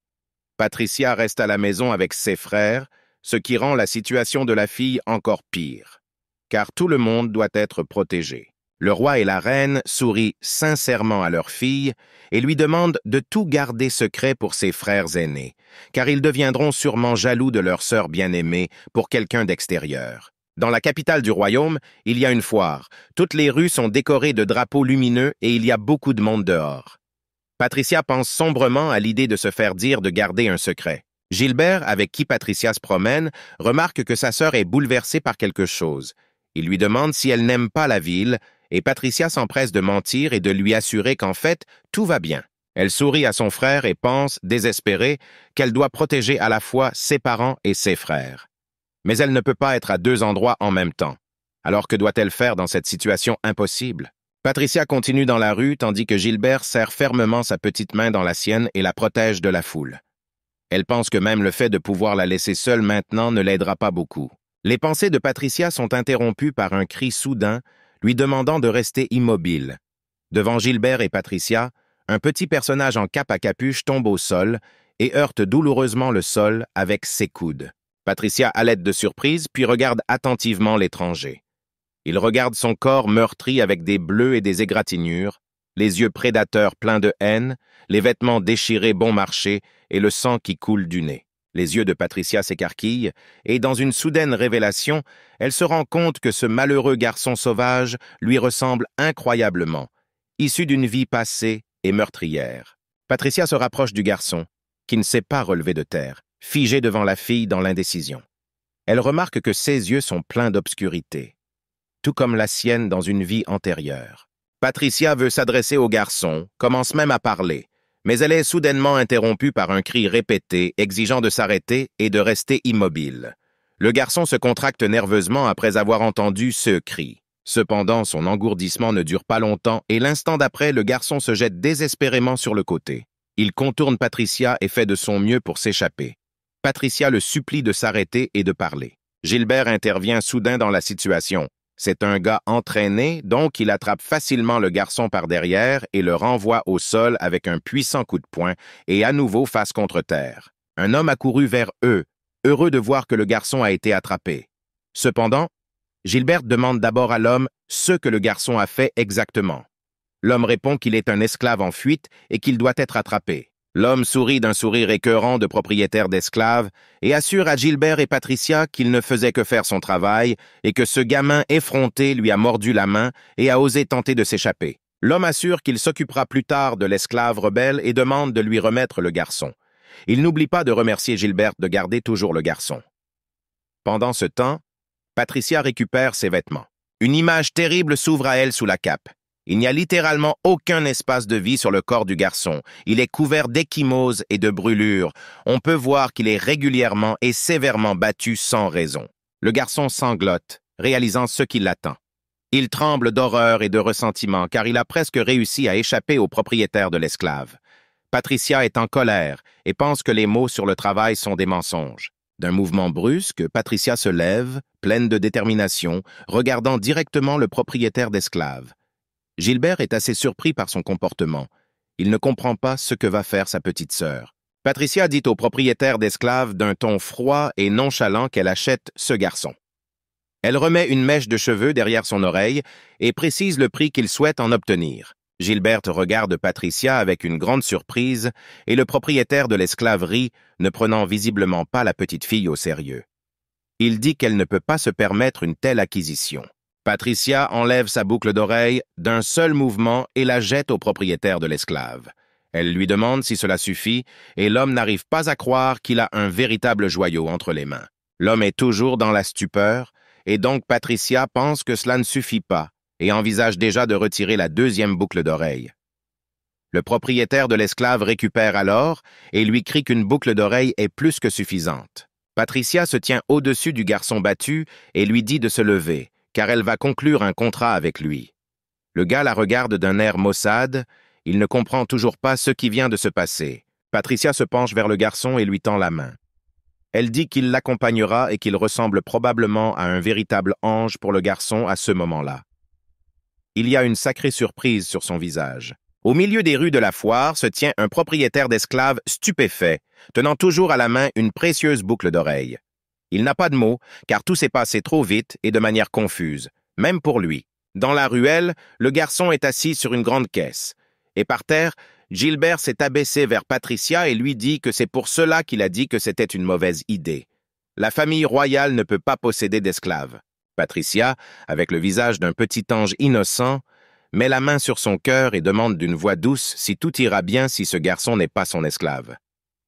Patricia reste à la maison avec ses frères, ce qui rend la situation de la fille encore pire. Car tout le monde doit être protégé. Le roi et la reine sourient sincèrement à leur fille et lui demandent de tout garder secret pour ses frères aînés, car ils deviendront sûrement jaloux de leur sœur bien-aimée pour quelqu'un d'extérieur. Dans la capitale du royaume, il y a une foire. Toutes les rues sont décorées de drapeaux lumineux et il y a beaucoup de monde dehors. Patricia pense sombrement à l'idée de se faire dire de garder un secret. Gilbert, avec qui Patricia se promène, remarque que sa sœur est bouleversée par quelque chose. Il lui demande si elle n'aime pas la ville, et Patricia s'empresse de mentir et de lui assurer qu'en fait, tout va bien. Elle sourit à son frère et pense, désespérée, qu'elle doit protéger à la fois ses parents et ses frères. Mais elle ne peut pas être à 2 endroits en même temps. Alors que doit-elle faire dans cette situation impossible? Patricia continue dans la rue tandis que Gilbert serre fermement sa petite main dans la sienne et la protège de la foule. Elle pense que même le fait de pouvoir la laisser seule maintenant ne l'aidera pas beaucoup. Les pensées de Patricia sont interrompues par un cri soudain lui demandant de rester immobile. Devant Gilbert et Patricia, un petit personnage en cape à capuche tombe au sol et heurte douloureusement le sol avec ses coudes. Patricia halète de surprise, puis regarde attentivement l'étranger. Il regarde son corps meurtri avec des bleus et des égratignures, les yeux prédateurs pleins de haine, les vêtements déchirés bon marché et le sang qui coule du nez. Les yeux de Patricia s'écarquillent, et dans une soudaine révélation, elle se rend compte que ce malheureux garçon sauvage lui ressemble incroyablement, issu d'une vie passée et meurtrière. Patricia se rapproche du garçon, qui ne s'est pas relevé de terre, figé devant la fille dans l'indécision. Elle remarque que ses yeux sont pleins d'obscurité, tout comme la sienne dans une vie antérieure. Patricia veut s'adresser au garçon, commence même à parler, mais elle est soudainement interrompue par un cri répété exigeant de s'arrêter et de rester immobile. Le garçon se contracte nerveusement après avoir entendu ce cri. Cependant, son engourdissement ne dure pas longtemps et l'instant d'après, le garçon se jette désespérément sur le côté. Il contourne Patricia et fait de son mieux pour s'échapper. Patricia le supplie de s'arrêter et de parler. Gilbert intervient soudain dans la situation. C'est un gars entraîné, donc il attrape facilement le garçon par derrière et le renvoie au sol avec un puissant coup de poing et à nouveau face contre terre. Un homme accourut vers eux, heureux de voir que le garçon a été attrapé. Cependant, Gilbert demande d'abord à l'homme ce que le garçon a fait exactement. L'homme répond qu'il est un esclave en fuite et qu'il doit être attrapé. L'homme sourit d'un sourire écœurant de propriétaire d'esclaves et assure à Gilbert et Patricia qu'il ne faisait que faire son travail et que ce gamin effronté lui a mordu la main et a osé tenter de s'échapper. L'homme assure qu'il s'occupera plus tard de l'esclave rebelle et demande de lui remettre le garçon. Il n'oublie pas de remercier Gilbert de garder toujours le garçon. Pendant ce temps, Patricia récupère ses vêtements. Une image terrible s'ouvre à elle sous la cape. Il n'y a littéralement aucun espace de vie sur le corps du garçon. Il est couvert d'ecchymoses et de brûlures. On peut voir qu'il est régulièrement et sévèrement battu sans raison. Le garçon sanglote, réalisant ce qui l'attend. Il tremble d'horreur et de ressentiment car il a presque réussi à échapper au propriétaire de l'esclave. Patricia est en colère et pense que les mots sur le travail sont des mensonges. D'un mouvement brusque, Patricia se lève, pleine de détermination, regardant directement le propriétaire d'esclave. Gilbert est assez surpris par son comportement. Il ne comprend pas ce que va faire sa petite sœur. Patricia dit au propriétaire d'esclaves d'un ton froid et nonchalant qu'elle achète ce garçon. Elle remet une mèche de cheveux derrière son oreille et précise le prix qu'il souhaite en obtenir. Gilbert regarde Patricia avec une grande surprise et le propriétaire de l'esclaverie, ne prenant visiblement pas la petite fille au sérieux. Il dit qu'elle ne peut pas se permettre une telle acquisition. Patricia enlève sa boucle d'oreille d'un seul mouvement et la jette au propriétaire de l'esclave. Elle lui demande si cela suffit, et l'homme n'arrive pas à croire qu'il a un véritable joyau entre les mains. L'homme est toujours dans la stupeur, et donc Patricia pense que cela ne suffit pas, et envisage déjà de retirer la deuxième boucle d'oreille. Le propriétaire de l'esclave récupère alors et lui crie qu'une boucle d'oreille est plus que suffisante. Patricia se tient au-dessus du garçon battu et lui dit de se lever, car elle va conclure un contrat avec lui. Le gars la regarde d'un air maussade, il ne comprend toujours pas ce qui vient de se passer. Patricia se penche vers le garçon et lui tend la main. Elle dit qu'il l'accompagnera et qu'il ressemble probablement à un véritable ange pour le garçon à ce moment-là. Il y a une sacrée surprise sur son visage. Au milieu des rues de la foire se tient un propriétaire d'esclaves stupéfait, tenant toujours à la main une précieuse boucle d'oreille. Il n'a pas de mots, car tout s'est passé trop vite et de manière confuse, même pour lui. Dans la ruelle, le garçon est assis sur une grande caisse. Et par terre, Gilbert s'est abaissé vers Patricia et lui dit que c'est pour cela qu'il a dit que c'était une mauvaise idée. La famille royale ne peut pas posséder d'esclaves. Patricia, avec le visage d'un petit ange innocent, met la main sur son cœur et demande d'une voix douce si tout ira bien si ce garçon n'est pas son esclave.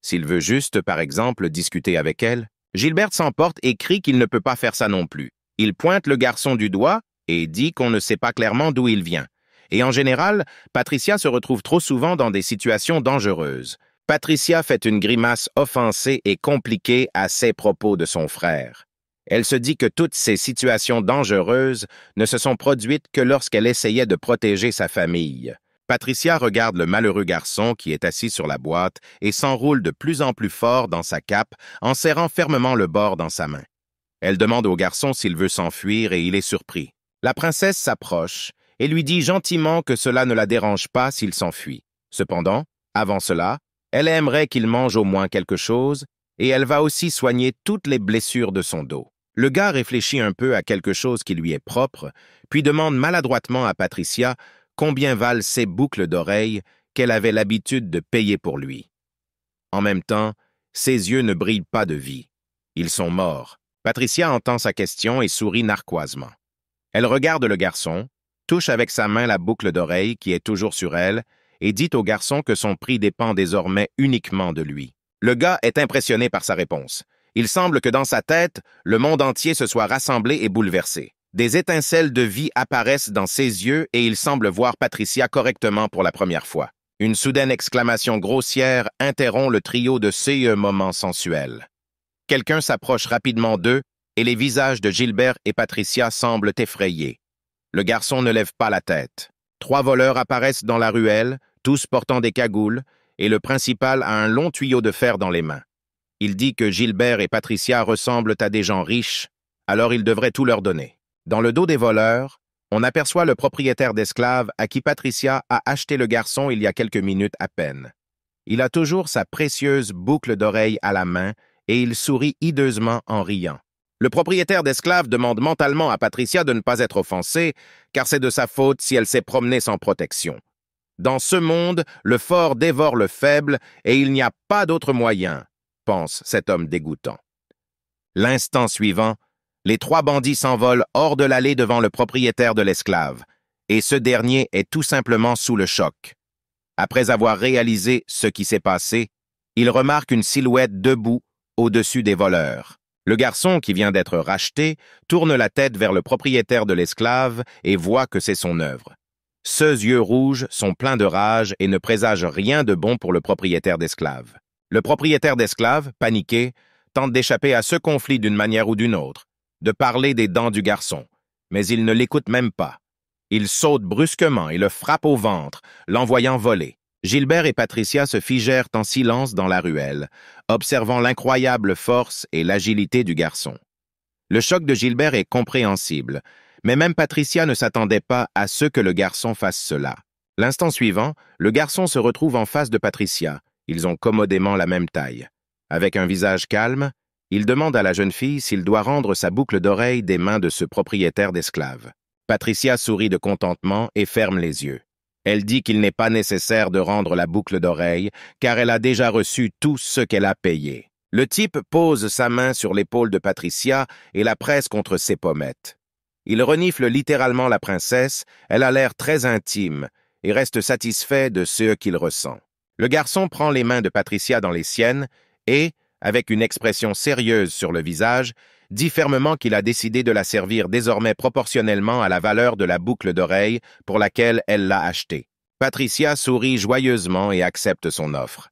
S'il veut juste, par exemple, discuter avec elle, Gilbert s'emporte et crie qu'il ne peut pas faire ça non plus. Il pointe le garçon du doigt et dit qu'on ne sait pas clairement d'où il vient. Et en général, Patricia se retrouve trop souvent dans des situations dangereuses. Patricia fait une grimace offensée et compliquée à ces propos de son frère. Elle se dit que toutes ces situations dangereuses ne se sont produites que lorsqu'elle essayait de protéger sa famille. Patricia regarde le malheureux garçon qui est assis sur la boîte et s'enroule de plus en plus fort dans sa cape en serrant fermement le bord dans sa main. Elle demande au garçon s'il veut s'enfuir et il est surpris. La princesse s'approche et lui dit gentiment que cela ne la dérange pas s'il s'enfuit. Cependant, avant cela, elle aimerait qu'il mange au moins quelque chose et elle va aussi soigner toutes les blessures de son dos. Le gars réfléchit un peu à quelque chose qui lui est propre, puis demande maladroitement à Patricia combien valent ces boucles d'oreilles qu'elle avait l'habitude de payer pour lui. En même temps, ses yeux ne brillent pas de vie. Ils sont morts. Patricia entend sa question et sourit narquoisement. Elle regarde le garçon, touche avec sa main la boucle d'oreille qui est toujours sur elle et dit au garçon que son prix dépend désormais uniquement de lui. Le gars est impressionné par sa réponse. Il semble que dans sa tête, le monde entier se soit rassemblé et bouleversé. Des étincelles de vie apparaissent dans ses yeux et il semble voir Patricia correctement pour la première fois. Une soudaine exclamation grossière interrompt le trio de ces moments sensuels. Quelqu'un s'approche rapidement d'eux et les visages de Gilbert et Patricia semblent effrayés. Le garçon ne lève pas la tête. 3 voleurs apparaissent dans la ruelle, tous portant des cagoules, et le principal a un long tuyau de fer dans les mains. Il dit que Gilbert et Patricia ressemblent à des gens riches, alors il devrait tout leur donner. Dans le dos des voleurs, on aperçoit le propriétaire d'esclaves à qui Patricia a acheté le garçon il y a quelques minutes à peine. Il a toujours sa précieuse boucle d'oreille à la main et il sourit hideusement en riant. Le propriétaire d'esclaves demande mentalement à Patricia de ne pas être offensée, car c'est de sa faute si elle s'est promenée sans protection. Dans ce monde, le fort dévore le faible et il n'y a pas d'autre moyen, pense cet homme dégoûtant. L'instant suivant, les 3 bandits s'envolent hors de l'allée devant le propriétaire de l'esclave, et ce dernier est tout simplement sous le choc. Après avoir réalisé ce qui s'est passé, il remarque une silhouette debout au-dessus des voleurs. Le garçon, qui vient d'être racheté, tourne la tête vers le propriétaire de l'esclave et voit que c'est son œuvre. Ses yeux rouges sont pleins de rage et ne présagent rien de bon pour le propriétaire d'esclaves. Le propriétaire d'esclaves, paniqué, tente d'échapper à ce conflit d'une manière ou d'une autre, de parler des dents du garçon, mais il ne l'écoute même pas. Il saute brusquement et le frappe au ventre, l'envoyant voler. Gilbert et Patricia se figèrent en silence dans la ruelle, observant l'incroyable force et l'agilité du garçon. Le choc de Gilbert est compréhensible, mais même Patricia ne s'attendait pas à ce que le garçon fasse cela. L'instant suivant, le garçon se retrouve en face de Patricia. Ils ont commodément la même taille. Avec un visage calme, il demande à la jeune fille s'il doit rendre sa boucle d'oreille des mains de ce propriétaire d'esclaves. Patricia sourit de contentement et ferme les yeux. Elle dit qu'il n'est pas nécessaire de rendre la boucle d'oreille, car elle a déjà reçu tout ce qu'elle a payé. Le type pose sa main sur l'épaule de Patricia et la presse contre ses pommettes. Il renifle littéralement la princesse, elle a l'air très intime et reste satisfait de ce qu'il ressent. Le garçon prend les mains de Patricia dans les siennes et, avec une expression sérieuse sur le visage, dit fermement qu'il a décidé de la servir désormais proportionnellement à la valeur de la boucle d'oreille pour laquelle elle l'a achetée. Patricia sourit joyeusement et accepte son offre.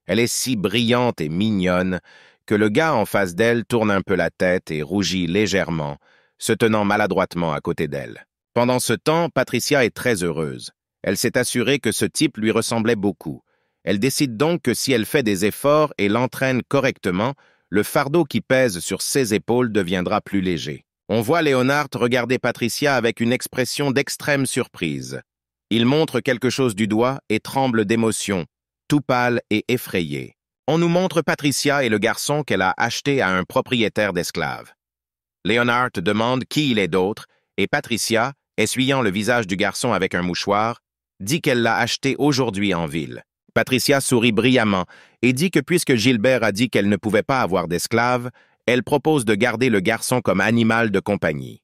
Elle est si brillante et mignonne que le gars en face d'elle tourne un peu la tête et rougit légèrement, se tenant maladroitement à côté d'elle. Pendant ce temps, Patricia est très heureuse. Elle s'est assurée que ce type lui ressemblait beaucoup. Elle décide donc que si elle fait des efforts et l'entraîne correctement, le fardeau qui pèse sur ses épaules deviendra plus léger. On voit Leonard regarder Patricia avec une expression d'extrême surprise. Il montre quelque chose du doigt et tremble d'émotion, tout pâle et effrayé. On nous montre Patricia et le garçon qu'elle a acheté à un propriétaire d'esclaves. Leonard demande qui il est d'autre, et Patricia, essuyant le visage du garçon avec un mouchoir, dit qu'elle l'a acheté aujourd'hui en ville. Patricia sourit brillamment et dit que puisque Gilbert a dit qu'elle ne pouvait pas avoir d'esclave, elle propose de garder le garçon comme animal de compagnie.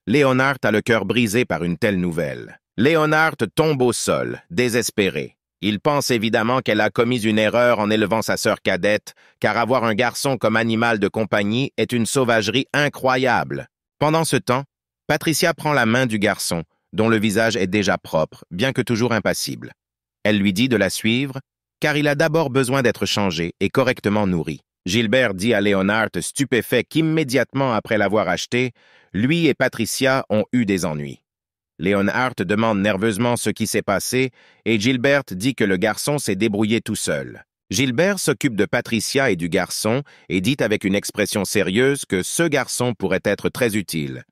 Leonard a le cœur brisé par une telle nouvelle. Leonard tombe au sol, désespéré. Il pense évidemment qu'elle a commis une erreur en élevant sa sœur cadette, car avoir un garçon comme animal de compagnie est une sauvagerie incroyable. Pendant ce temps, Patricia prend la main du garçon, dont le visage est déjà propre, bien que toujours impassible. Elle lui dit de la suivre, car il a d'abord besoin d'être changé et correctement nourri. Gilbert dit à Leonard, stupéfait, qu'immédiatement après l'avoir acheté, lui et Patricia ont eu des ennuis. Leonard demande nerveusement ce qui s'est passé et Gilbert dit que le garçon s'est débrouillé tout seul. Gilbert s'occupe de Patricia et du garçon et dit avec une expression sérieuse que ce garçon pourrait être très utile.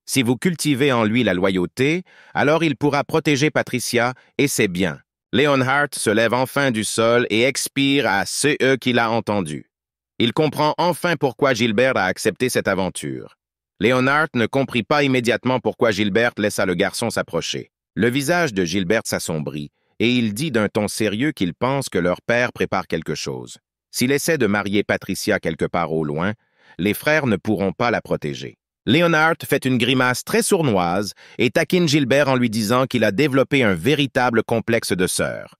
Si vous cultivez en lui la loyauté, alors il pourra protéger Patricia et c'est bien. Leonard se lève enfin du sol et expire à ceux qu'il a entendus. Il comprend enfin pourquoi Gilbert a accepté cette aventure. Leonard ne comprit pas immédiatement pourquoi Gilbert laissa le garçon s'approcher. Le visage de Gilbert s'assombrit et il dit d'un ton sérieux qu'il pense que leur père prépare quelque chose. S'il essaie de marier Patricia quelque part au loin, les frères ne pourront pas la protéger. Leonard fait une grimace très sournoise et taquine Gilbert en lui disant qu'il a développé un véritable complexe de sœur.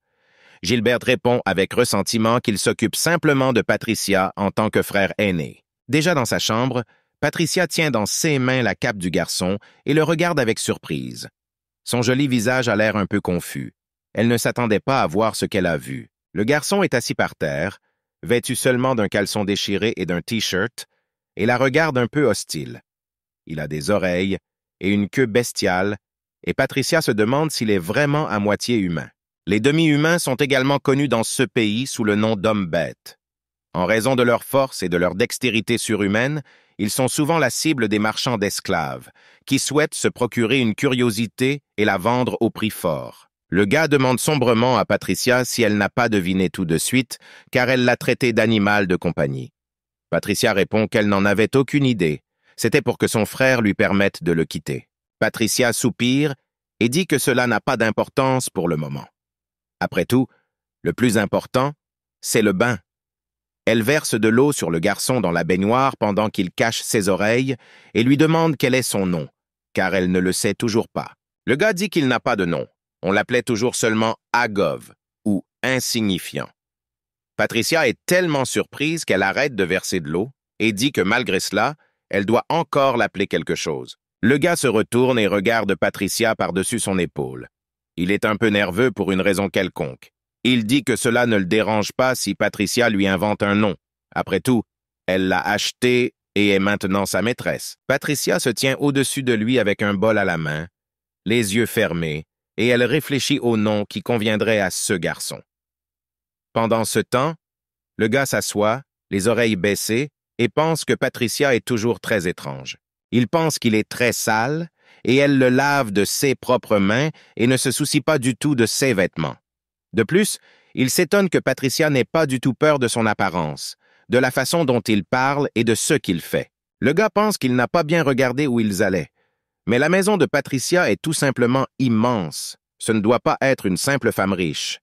Gilbert répond avec ressentiment qu'il s'occupe simplement de Patricia en tant que frère aîné. Déjà dans sa chambre, Patricia tient dans ses mains la cape du garçon et le regarde avec surprise. Son joli visage a l'air un peu confus. Elle ne s'attendait pas à voir ce qu'elle a vu. Le garçon est assis par terre, vêtu seulement d'un caleçon déchiré et d'un t-shirt, et la regarde un peu hostile. Il a des oreilles et une queue bestiale, et Patricia se demande s'il est vraiment à moitié humain. Les demi-humains sont également connus dans ce pays sous le nom d'hommes-bêtes. En raison de leur force et de leur dextérité surhumaine, ils sont souvent la cible des marchands d'esclaves, qui souhaitent se procurer une curiosité et la vendre au prix fort. Le gars demande sombrement à Patricia si elle n'a pas deviné tout de suite, car elle l'a traité d'animal de compagnie. Patricia répond qu'elle n'en avait aucune idée. C'était pour que son frère lui permette de le quitter. Patricia soupire et dit que cela n'a pas d'importance pour le moment. Après tout, le plus important, c'est le bain. Elle verse de l'eau sur le garçon dans la baignoire pendant qu'il cache ses oreilles et lui demande quel est son nom, car elle ne le sait toujours pas. Le gars dit qu'il n'a pas de nom. On l'appelait toujours seulement Agov, ou insignifiant. Patricia est tellement surprise qu'elle arrête de verser de l'eau et dit que malgré cela, elle doit encore l'appeler quelque chose. Le gars se retourne et regarde Patricia par-dessus son épaule. Il est un peu nerveux pour une raison quelconque. Il dit que cela ne le dérange pas si Patricia lui invente un nom. Après tout, elle l'a acheté et est maintenant sa maîtresse. Patricia se tient au-dessus de lui avec un bol à la main, les yeux fermés, et elle réfléchit au nom qui conviendrait à ce garçon. Pendant ce temps, le gars s'assoit, les oreilles baissées, et pense que Patricia est toujours très étrange. Il pense qu'il est très sale, et elle le lave de ses propres mains et ne se soucie pas du tout de ses vêtements. De plus, il s'étonne que Patricia n'ait pas du tout peur de son apparence, de la façon dont il parle et de ce qu'il fait. Le gars pense qu'il n'a pas bien regardé où ils allaient. Mais la maison de Patricia est tout simplement immense. Ce ne doit pas être une simple femme riche.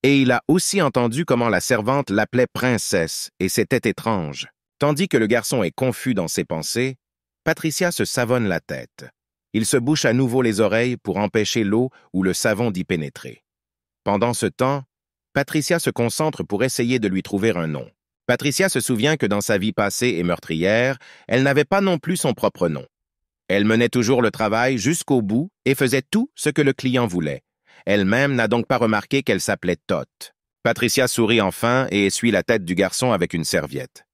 Et il a aussi entendu comment la servante l'appelait princesse, et c'était étrange. Tandis que le garçon est confus dans ses pensées, Patricia se savonne la tête. Il se bouche à nouveau les oreilles pour empêcher l'eau ou le savon d'y pénétrer. Pendant ce temps, Patricia se concentre pour essayer de lui trouver un nom. Patricia se souvient que dans sa vie passée et meurtrière, elle n'avait pas non plus son propre nom. Elle menait toujours le travail jusqu'au bout et faisait tout ce que le client voulait. Elle-même n'a donc pas remarqué qu'elle s'appelait Tot. Patricia sourit enfin et essuie la tête du garçon avec une serviette.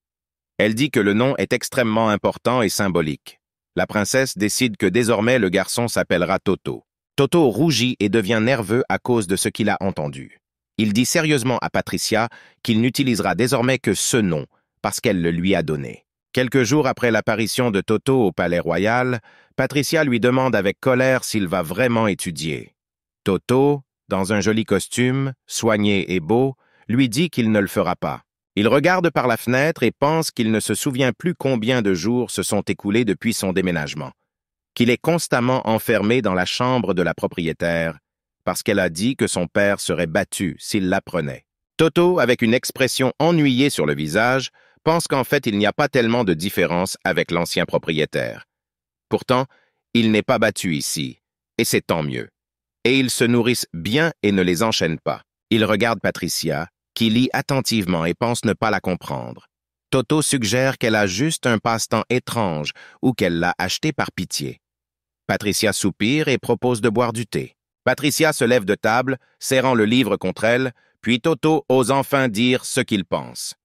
Elle dit que le nom est extrêmement important et symbolique. La princesse décide que désormais le garçon s'appellera Toto. Toto rougit et devient nerveux à cause de ce qu'il a entendu. Il dit sérieusement à Patricia qu'il n'utilisera désormais que ce nom parce qu'elle le lui a donné. Quelques jours après l'apparition de Toto au palais royal, Patricia lui demande avec colère s'il va vraiment étudier. Toto, dans un joli costume, soigné et beau, lui dit qu'il ne le fera pas. Il regarde par la fenêtre et pense qu'il ne se souvient plus combien de jours se sont écoulés depuis son déménagement, qu'il est constamment enfermé dans la chambre de la propriétaire, parce qu'elle a dit que son père serait battu s'il l'apprenait. Toto, avec une expression ennuyée sur le visage, pense qu'en fait il n'y a pas tellement de différence avec l'ancien propriétaire. Pourtant, il n'est pas battu ici, et c'est tant mieux. Et ils se nourrissent bien et ne les enchaînent pas. Il regarde Patricia, qui lit attentivement et pense ne pas la comprendre. Toto suggère qu'elle a juste un passe-temps étrange ou qu'elle l'a acheté par pitié. Patricia soupire et propose de boire du thé. Patricia se lève de table, serrant le livre contre elle, puis Toto ose enfin dire ce qu'il pense.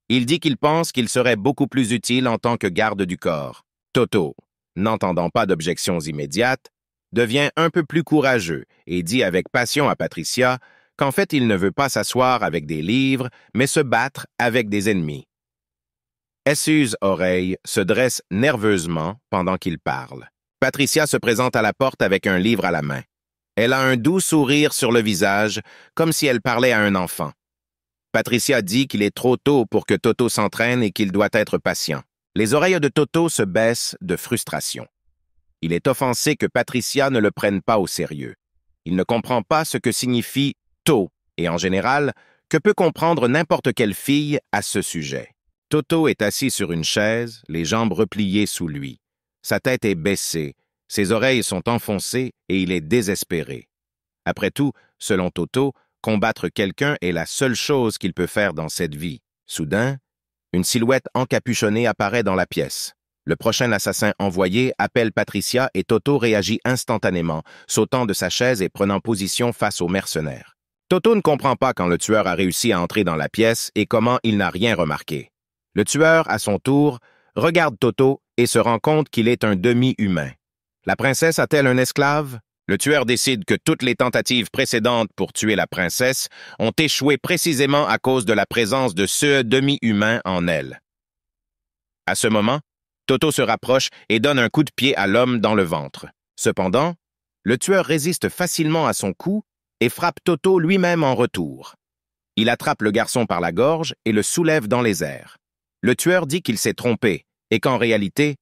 Il dit qu'il pense qu'il serait beaucoup plus utile en tant que garde du corps. Toto, n'entendant pas d'objections immédiates, devient un peu plus courageux et dit avec passion à Patricia qu'en fait il ne veut pas s'asseoir avec des livres, mais se battre avec des ennemis. Essu's oreille se dresse nerveusement pendant qu'il parle. Patricia se présente à la porte avec un livre à la main. Elle a un doux sourire sur le visage, comme si elle parlait à un enfant. Patricia dit qu'il est trop tôt pour que Toto s'entraîne et qu'il doit être patient. Les oreilles de Toto se baissent de frustration. Il est offensé que Patricia ne le prenne pas au sérieux. Il ne comprend pas ce que signifie « tôt » et en général, que peut comprendre n'importe quelle fille à ce sujet. Toto est assis sur une chaise, les jambes repliées sous lui. Sa tête est baissée, ses oreilles sont enfoncées et il est désespéré. Après tout, selon Toto, combattre quelqu'un est la seule chose qu'il peut faire dans cette vie. Soudain, une silhouette encapuchonnée apparaît dans la pièce. Le prochain assassin envoyé appelle Patricia et Toto réagit instantanément, sautant de sa chaise et prenant position face au mercenaire. Toto ne comprend pas quand le tueur a réussi à entrer dans la pièce et comment il n'a rien remarqué. Le tueur, à son tour, regarde Toto et se rend compte qu'il est un demi-humain. La princesse a-t-elle un esclave? Le tueur décide que toutes les tentatives précédentes pour tuer la princesse ont échoué précisément à cause de la présence de ce demi-humain en elle. À ce moment, Toto se rapproche et donne un coup de pied à l'homme dans le ventre. Cependant, le tueur résiste facilement à son coup et frappe Toto lui-même en retour. Il attrape le garçon par la gorge et le soulève dans les airs. Le tueur dit qu'il s'est trompé et qu'en réalité,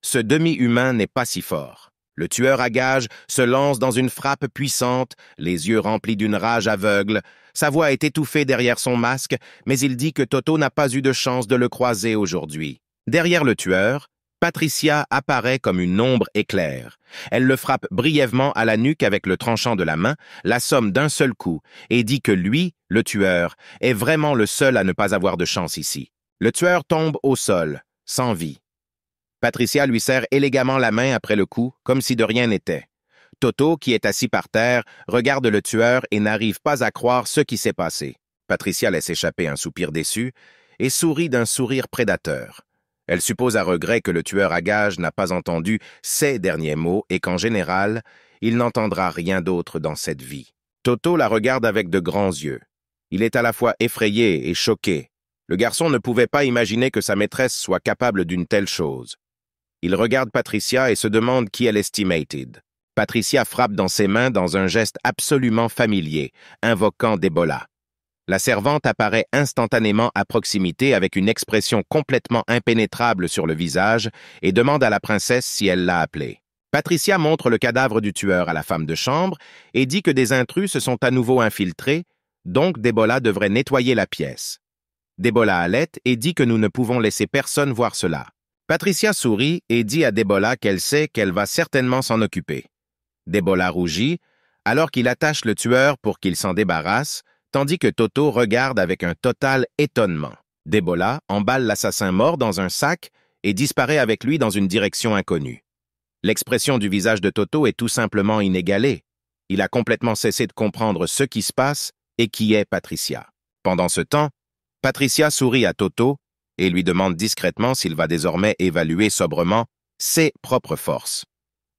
ce demi-humain n'est pas si fort. Le tueur à gages se lance dans une frappe puissante, les yeux remplis d'une rage aveugle. Sa voix est étouffée derrière son masque, mais il dit que Toto n'a pas eu de chance de le croiser aujourd'hui. Derrière le tueur, Patricia apparaît comme une ombre éclair. Elle le frappe brièvement à la nuque avec le tranchant de la main, la somme d'un seul coup, et dit que lui, le tueur, est vraiment le seul à ne pas avoir de chance ici. Le tueur tombe au sol, sans vie. Patricia lui serre élégamment la main après le coup, comme si de rien n'était. Toto, qui est assis par terre, regarde le tueur et n'arrive pas à croire ce qui s'est passé. Patricia laisse échapper un soupir déçu et sourit d'un sourire prédateur. Elle suppose à regret que le tueur à gages n'a pas entendu ses derniers mots et qu'en général, il n'entendra rien d'autre dans cette vie. Toto la regarde avec de grands yeux. Il est à la fois effrayé et choqué. Le garçon ne pouvait pas imaginer que sa maîtresse soit capable d'une telle chose. Il regarde Patricia et se demande qui est l'estimated. Patricia frappe dans ses mains dans un geste absolument familier, invoquant Debola. La servante apparaît instantanément à proximité avec une expression complètement impénétrable sur le visage et demande à la princesse si elle l'a appelée. Patricia montre le cadavre du tueur à la femme de chambre et dit que des intrus se sont à nouveau infiltrés, donc Debola devrait nettoyer la pièce. Debola halète et dit que nous ne pouvons laisser personne voir cela. Patricia sourit et dit à Debola qu'elle sait qu'elle va certainement s'en occuper. Debola rougit, alors qu'il attache le tueur pour qu'il s'en débarrasse. tandis que Toto regarde avec un total étonnement. Debola emballe l'assassin mort dans un sac et disparaît avec lui dans une direction inconnue. L'expression du visage de Toto est tout simplement inégalée. Il a complètement cessé de comprendre ce qui se passe et qui est Patricia. Pendant ce temps, Patricia sourit à Toto et lui demande discrètement s'il va désormais évaluer sobrement ses propres forces.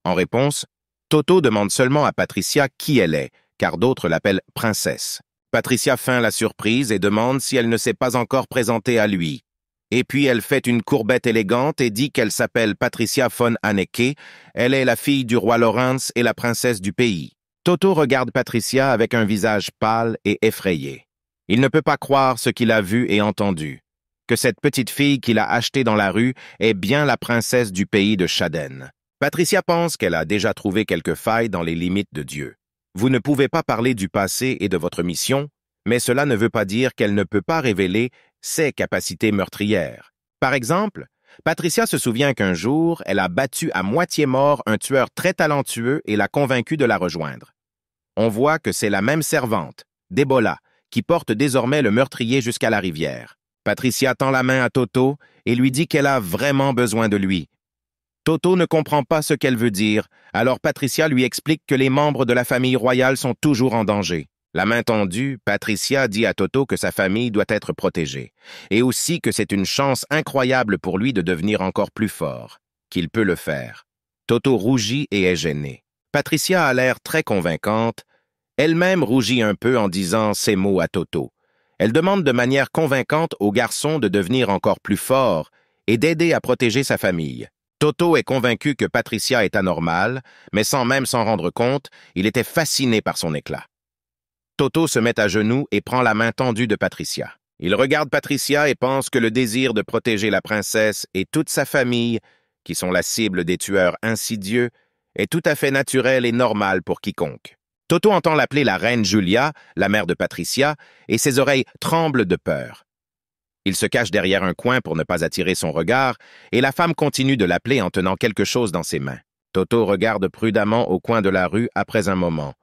En réponse, Toto demande seulement à Patricia qui elle est, car d'autres l'appellent princesse. Patricia feint la surprise et demande si elle ne s'est pas encore présentée à lui. Et puis elle fait une courbette élégante et dit qu'elle s'appelle Patricia von Anneke, elle est la fille du roi Lorenz et la princesse du pays. Toto regarde Patricia avec un visage pâle et effrayé. Il ne peut pas croire ce qu'il a vu et entendu, que cette petite fille qu'il a achetée dans la rue est bien la princesse du pays de Chaden. Patricia pense qu'elle a déjà trouvé quelques failles dans les limites de Dieu. Vous ne pouvez pas parler du passé et de votre mission, mais cela ne veut pas dire qu'elle ne peut pas révéler ses capacités meurtrières. Par exemple, Patricia se souvient qu'un jour, elle a battu à moitié mort un tueur très talentueux et l'a convaincu de la rejoindre. On voit que c'est la même servante, Debola, qui porte désormais le meurtrier jusqu'à la rivière. Patricia tend la main à Toto et lui dit qu'elle a vraiment besoin de lui. Toto ne comprend pas ce qu'elle veut dire, alors Patricia lui explique que les membres de la famille royale sont toujours en danger. La main tendue, Patricia dit à Toto que sa famille doit être protégée, et aussi que c'est une chance incroyable pour lui de devenir encore plus fort, qu'il peut le faire. Toto rougit et est gêné. Patricia a l'air très convaincante, elle-même rougit un peu en disant ces mots à Toto. Elle demande de manière convaincante au garçon de devenir encore plus fort et d'aider à protéger sa famille. Toto est convaincu que Patricia est anormale, mais sans même s'en rendre compte, il était fasciné par son éclat. Toto se met à genoux et prend la main tendue de Patricia. Il regarde Patricia et pense que le désir de protéger la princesse et toute sa famille, qui sont la cible des tueurs insidieux, est tout à fait naturel et normal pour quiconque. Toto entend l'appeler la reine Julia, la mère de Patricia, et ses oreilles tremblent de peur. Il se cache derrière un coin pour ne pas attirer son regard, et la femme continue de l'appeler en tenant quelque chose dans ses mains. Toto regarde prudemment au coin de la rue après un moment.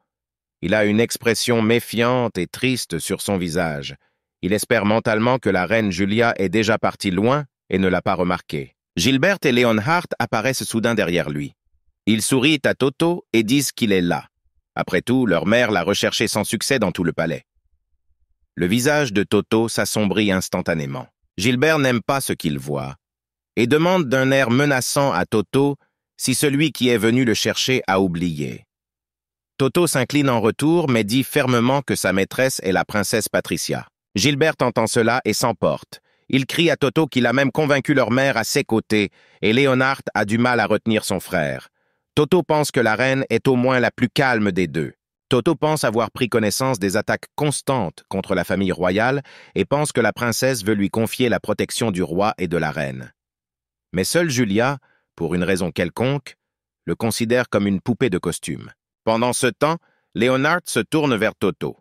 Il a une expression méfiante et triste sur son visage. Il espère mentalement que la reine Julia est déjà partie loin et ne l'a pas remarqué. Gilbert et Leonhardt apparaissent soudain derrière lui. Ils sourient à Toto et disent qu'il est là. Après tout, leur mère l'a recherché sans succès dans tout le palais. Le visage de Toto s'assombrit instantanément. Gilbert n'aime pas ce qu'il voit et demande d'un air menaçant à Toto si celui qui est venu le chercher a oublié. Toto s'incline en retour, mais dit fermement que sa maîtresse est la princesse Patricia. Gilbert entend cela et s'emporte. Il crie à Toto qu'il a même convaincu leur mère à ses côtés, et Leonhardt a du mal à retenir son frère. Toto pense que la reine est au moins la plus calme des deux. Toto pense avoir pris connaissance des attaques constantes contre la famille royale et pense que la princesse veut lui confier la protection du roi et de la reine. Mais seule Julia, pour une raison quelconque, le considère comme une poupée de costume. Pendant ce temps, Leonhardt se tourne vers Toto.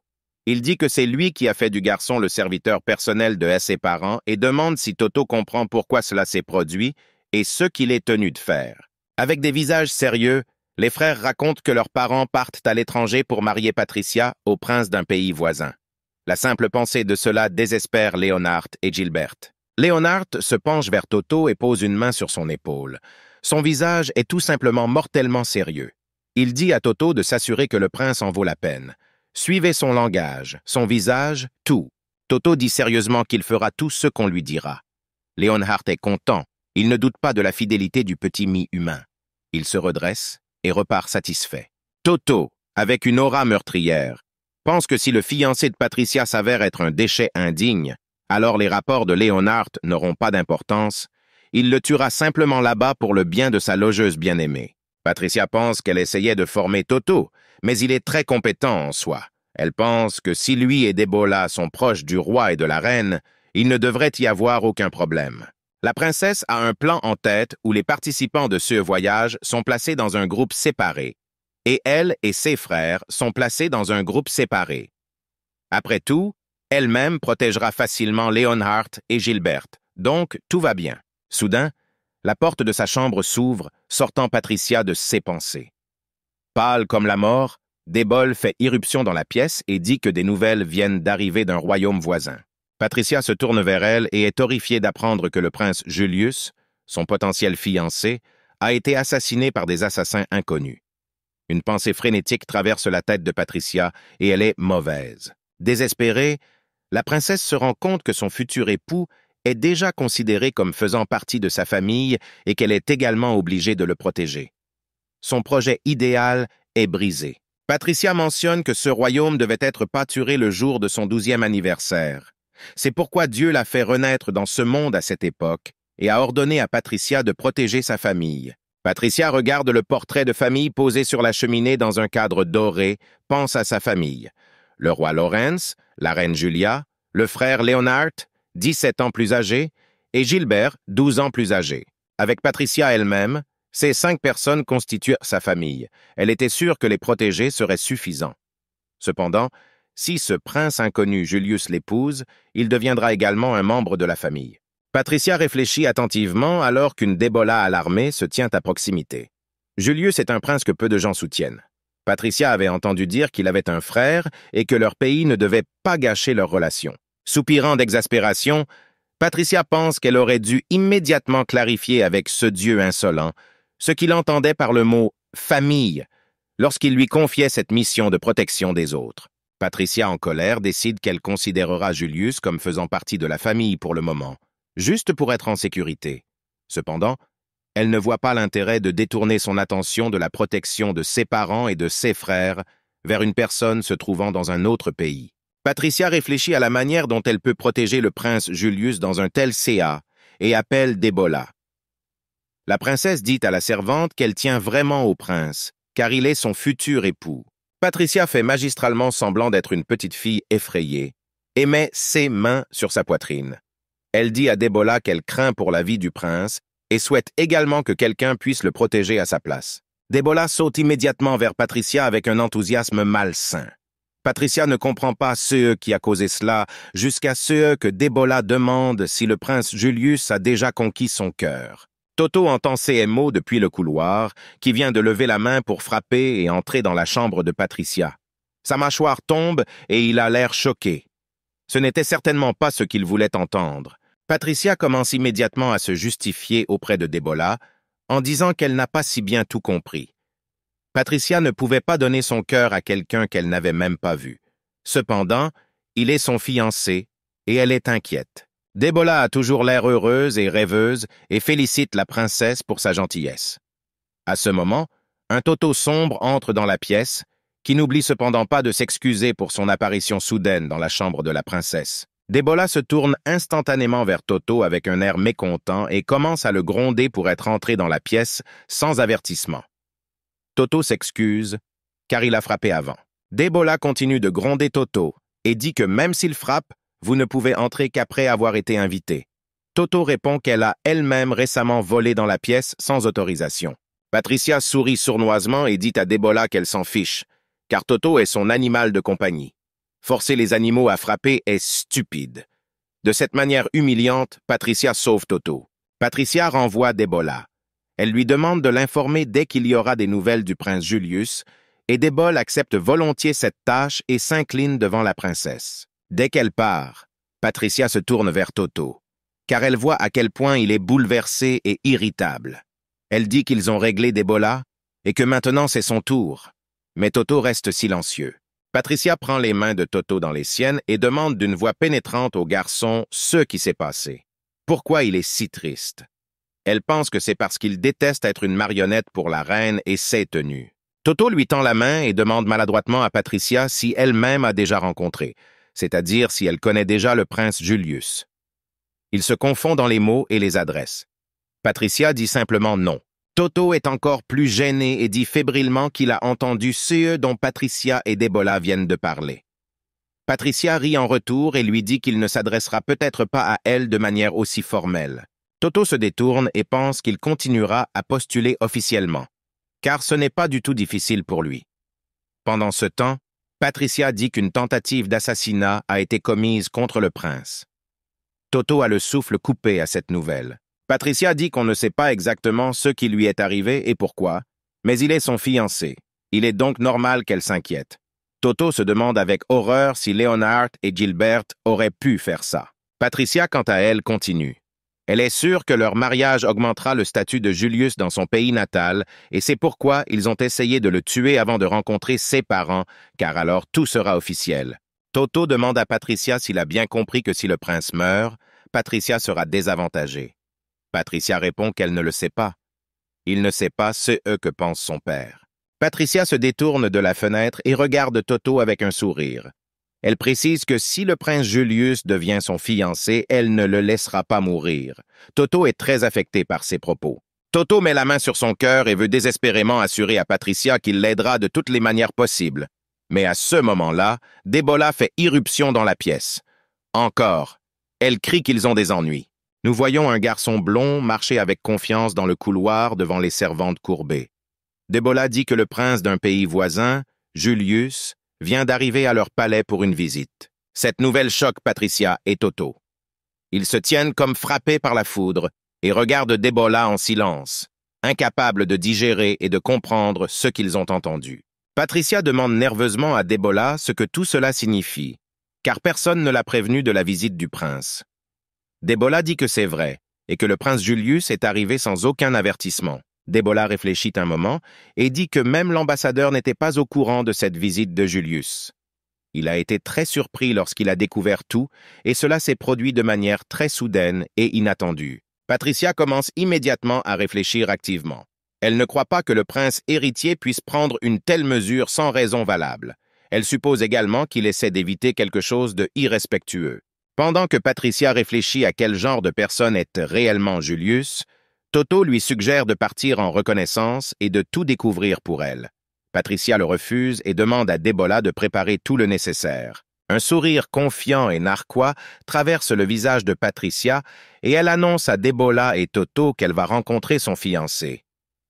Il dit que c'est lui qui a fait du garçon le serviteur personnel de ses parents et demande si Toto comprend pourquoi cela s'est produit et ce qu'il est tenu de faire. Avec des visages sérieux, les frères racontent que leurs parents partent à l'étranger pour marier Patricia au prince d'un pays voisin. La simple pensée de cela désespère Leonhardt et Gilbert. Leonhardt se penche vers Toto et pose une main sur son épaule. Son visage est tout simplement mortellement sérieux. Il dit à Toto de s'assurer que le prince en vaut la peine. Suivez son langage, son visage, tout. Toto dit sérieusement qu'il fera tout ce qu'on lui dira. Leonhardt est content. Il ne doute pas de la fidélité du petit mi-humain. Il se redresse et repart satisfait. Toto, avec une aura meurtrière, pense que si le fiancé de Patricia s'avère être un déchet indigne, alors les rapports de Leonhardt n'auront pas d'importance. Il le tuera simplement là-bas pour le bien de sa logeuse bien-aimée. Patricia pense qu'elle essayait de former Toto, mais il est très compétent en soi. Elle pense que si lui et Debola sont proches du roi et de la reine, il ne devrait y avoir aucun problème. La princesse a un plan en tête où les participants de ce voyage sont placés dans un groupe séparé, et elle et ses frères sont placés dans un groupe séparé. Après tout, elle-même protégera facilement Leonhardt et Gilbert, donc tout va bien. Soudain, la porte de sa chambre s'ouvre, sortant Patricia de ses pensées. Pâle comme la mort, Débole fait irruption dans la pièce et dit que des nouvelles viennent d'arriver d'un royaume voisin. Patricia se tourne vers elle et est horrifiée d'apprendre que le prince Julius, son potentiel fiancé, a été assassiné par des assassins inconnus. Une pensée frénétique traverse la tête de Patricia et elle est mauvaise. Désespérée, la princesse se rend compte que son futur époux est déjà considéré comme faisant partie de sa famille et qu'elle est également obligée de le protéger. Son projet idéal est brisé. Patricia mentionne que ce royaume devait être pâturé le jour de son 12e anniversaire. C'est pourquoi Dieu l'a fait renaître dans ce monde à cette époque et a ordonné à Patricia de protéger sa famille. Patricia regarde le portrait de famille posé sur la cheminée dans un cadre doré, pense à sa famille. Le roi Lawrence, la reine Julia, le frère Leonard, 17 ans plus âgé, et Gilbert, 12 ans plus âgé. Avec Patricia elle-même, ces 5 personnes constituent sa famille. Elle était sûre que les protéger serait suffisant. Cependant, si ce prince inconnu Julius l'épouse, il deviendra également un membre de la famille. Patricia réfléchit attentivement alors qu'une Débola alarmée se tient à proximité. Julius est un prince que peu de gens soutiennent. Patricia avait entendu dire qu'il avait un frère et que leur pays ne devait pas gâcher leur relation. Soupirant d'exaspération, Patricia pense qu'elle aurait dû immédiatement clarifier avec ce dieu insolent ce qu'il entendait par le mot « famille » lorsqu'il lui confiait cette mission de protection des autres. Patricia, en colère, décide qu'elle considérera Julius comme faisant partie de la famille pour le moment, juste pour être en sécurité. Cependant, elle ne voit pas l'intérêt de détourner son attention de la protection de ses parents et de ses frères vers une personne se trouvant dans un autre pays. Patricia réfléchit à la manière dont elle peut protéger le prince Julius dans un tel CA et appelle Débola. La princesse dit à la servante qu'elle tient vraiment au prince, car il est son futur époux. Patricia fait magistralement semblant d'être une petite fille effrayée et met ses mains sur sa poitrine. Elle dit à Débola qu'elle craint pour la vie du prince et souhaite également que quelqu'un puisse le protéger à sa place. Débola saute immédiatement vers Patricia avec un enthousiasme malsain. Patricia ne comprend pas ce qui a causé cela jusqu'à ce que Débola demande si le prince Julius a déjà conquis son cœur. Toto entend ces mots depuis le couloir, qui vient de lever la main pour frapper et entrer dans la chambre de Patricia. Sa mâchoire tombe et il a l'air choqué. Ce n'était certainement pas ce qu'il voulait entendre. Patricia commence immédiatement à se justifier auprès de Débola, en disant qu'elle n'a pas si bien tout compris. Patricia ne pouvait pas donner son cœur à quelqu'un qu'elle n'avait même pas vu. Cependant, il est son fiancé et elle est inquiète. Débola a toujours l'air heureuse et rêveuse et félicite la princesse pour sa gentillesse. À ce moment, un Toto sombre entre dans la pièce, qui n'oublie cependant pas de s'excuser pour son apparition soudaine dans la chambre de la princesse. Débola se tourne instantanément vers Toto avec un air mécontent et commence à le gronder pour être entré dans la pièce sans avertissement. Toto s'excuse, car il a frappé avant. Débola continue de gronder Toto et dit que même s'il frappe, vous ne pouvez entrer qu'après avoir été invité. Toto répond qu'elle a elle-même récemment volé dans la pièce sans autorisation. Patricia sourit sournoisement et dit à Débola qu'elle s'en fiche, car Toto est son animal de compagnie. Forcer les animaux à frapper est stupide. De cette manière humiliante, Patricia sauve Toto. Patricia renvoie Débola. Elle lui demande de l'informer dès qu'il y aura des nouvelles du prince Julius, et Débola accepte volontiers cette tâche et s'incline devant la princesse. Dès qu'elle part, Patricia se tourne vers Toto, car elle voit à quel point il est bouleversé et irritable. Elle dit qu'ils ont réglé Débola et que maintenant c'est son tour, mais Toto reste silencieux. Patricia prend les mains de Toto dans les siennes et demande d'une voix pénétrante au garçon ce qui s'est passé. Pourquoi il est si triste? Elle pense que c'est parce qu'il déteste être une marionnette pour la reine et ses tenues. Toto lui tend la main et demande maladroitement à Patricia si elle-même a déjà rencontré, c'est-à-dire si elle connaît déjà le prince Julius. Il se confond dans les mots et les adresses. Patricia dit simplement non. Toto est encore plus gêné et dit fébrilement qu'il a entendu ce dont Patricia et Débola viennent de parler. Patricia rit en retour et lui dit qu'il ne s'adressera peut-être pas à elle de manière aussi formelle. Toto se détourne et pense qu'il continuera à postuler officiellement, car ce n'est pas du tout difficile pour lui. Pendant ce temps, Patricia dit qu'une tentative d'assassinat a été commise contre le prince. Toto a le souffle coupé à cette nouvelle. Patricia dit qu'on ne sait pas exactement ce qui lui est arrivé et pourquoi, mais il est son fiancé. Il est donc normal qu'elle s'inquiète. Toto se demande avec horreur si Leonard et Gilbert auraient pu faire ça. Patricia, quant à elle, continue. Elle est sûre que leur mariage augmentera le statut de Julius dans son pays natal, et c'est pourquoi ils ont essayé de le tuer avant de rencontrer ses parents, car alors tout sera officiel. Toto demande à Patricia s'il a bien compris que si le prince meurt, Patricia sera désavantagée. Patricia répond qu'elle ne le sait pas. Il ne sait pas ce que pense son père. Patricia se détourne de la fenêtre et regarde Toto avec un sourire. Elle précise que si le prince Julius devient son fiancé, elle ne le laissera pas mourir. Toto est très affecté par ses propos. Toto met la main sur son cœur et veut désespérément assurer à Patricia qu'il l'aidera de toutes les manières possibles. Mais à ce moment-là, Debola fait irruption dans la pièce. Encore, elle crie qu'ils ont des ennuis. Nous voyons un garçon blond marcher avec confiance dans le couloir devant les servantes courbées. Debola dit que le prince d'un pays voisin, Julius, vient d'arriver à leur palais pour une visite. Cette nouvelle choque Patricia et Toto. Ils se tiennent comme frappés par la foudre et regardent Debola en silence, incapables de digérer et de comprendre ce qu'ils ont entendu. Patricia demande nerveusement à Debola ce que tout cela signifie, car personne ne l'a prévenu de la visite du prince. Debola dit que c'est vrai, et que le prince Julius est arrivé sans aucun avertissement. Debola réfléchit un moment et dit que même l'ambassadeur n'était pas au courant de cette visite de Julius. Il a été très surpris lorsqu'il a découvert tout, et cela s'est produit de manière très soudaine et inattendue. Patricia commence immédiatement à réfléchir activement. Elle ne croit pas que le prince héritier puisse prendre une telle mesure sans raison valable. Elle suppose également qu'il essaie d'éviter quelque chose de irrespectueux. Pendant que Patricia réfléchit à quel genre de personne est réellement Julius, Toto lui suggère de partir en reconnaissance et de tout découvrir pour elle. Patricia le refuse et demande à Debola de préparer tout le nécessaire. Un sourire confiant et narquois traverse le visage de Patricia et elle annonce à Debola et Toto qu'elle va rencontrer son fiancé.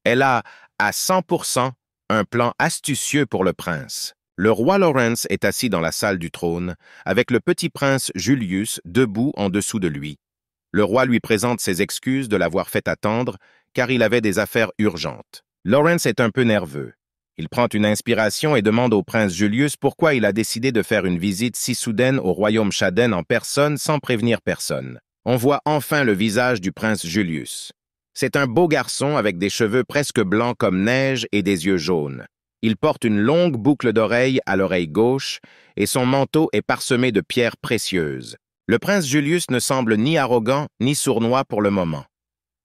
Elle a, à 100%, un plan astucieux pour le prince. Le roi Lawrence est assis dans la salle du trône, avec le petit prince Julius debout en dessous de lui. Le roi lui présente ses excuses de l'avoir fait attendre, car il avait des affaires urgentes. Lawrence est un peu nerveux. Il prend une inspiration et demande au prince Julius pourquoi il a décidé de faire une visite si soudaine au royaume Shaden en personne sans prévenir personne. On voit enfin le visage du prince Julius. C'est un beau garçon avec des cheveux presque blancs comme neige et des yeux jaunes. Il porte une longue boucle d'oreille à l'oreille gauche et son manteau est parsemé de pierres précieuses. Le prince Julius ne semble ni arrogant ni sournois pour le moment.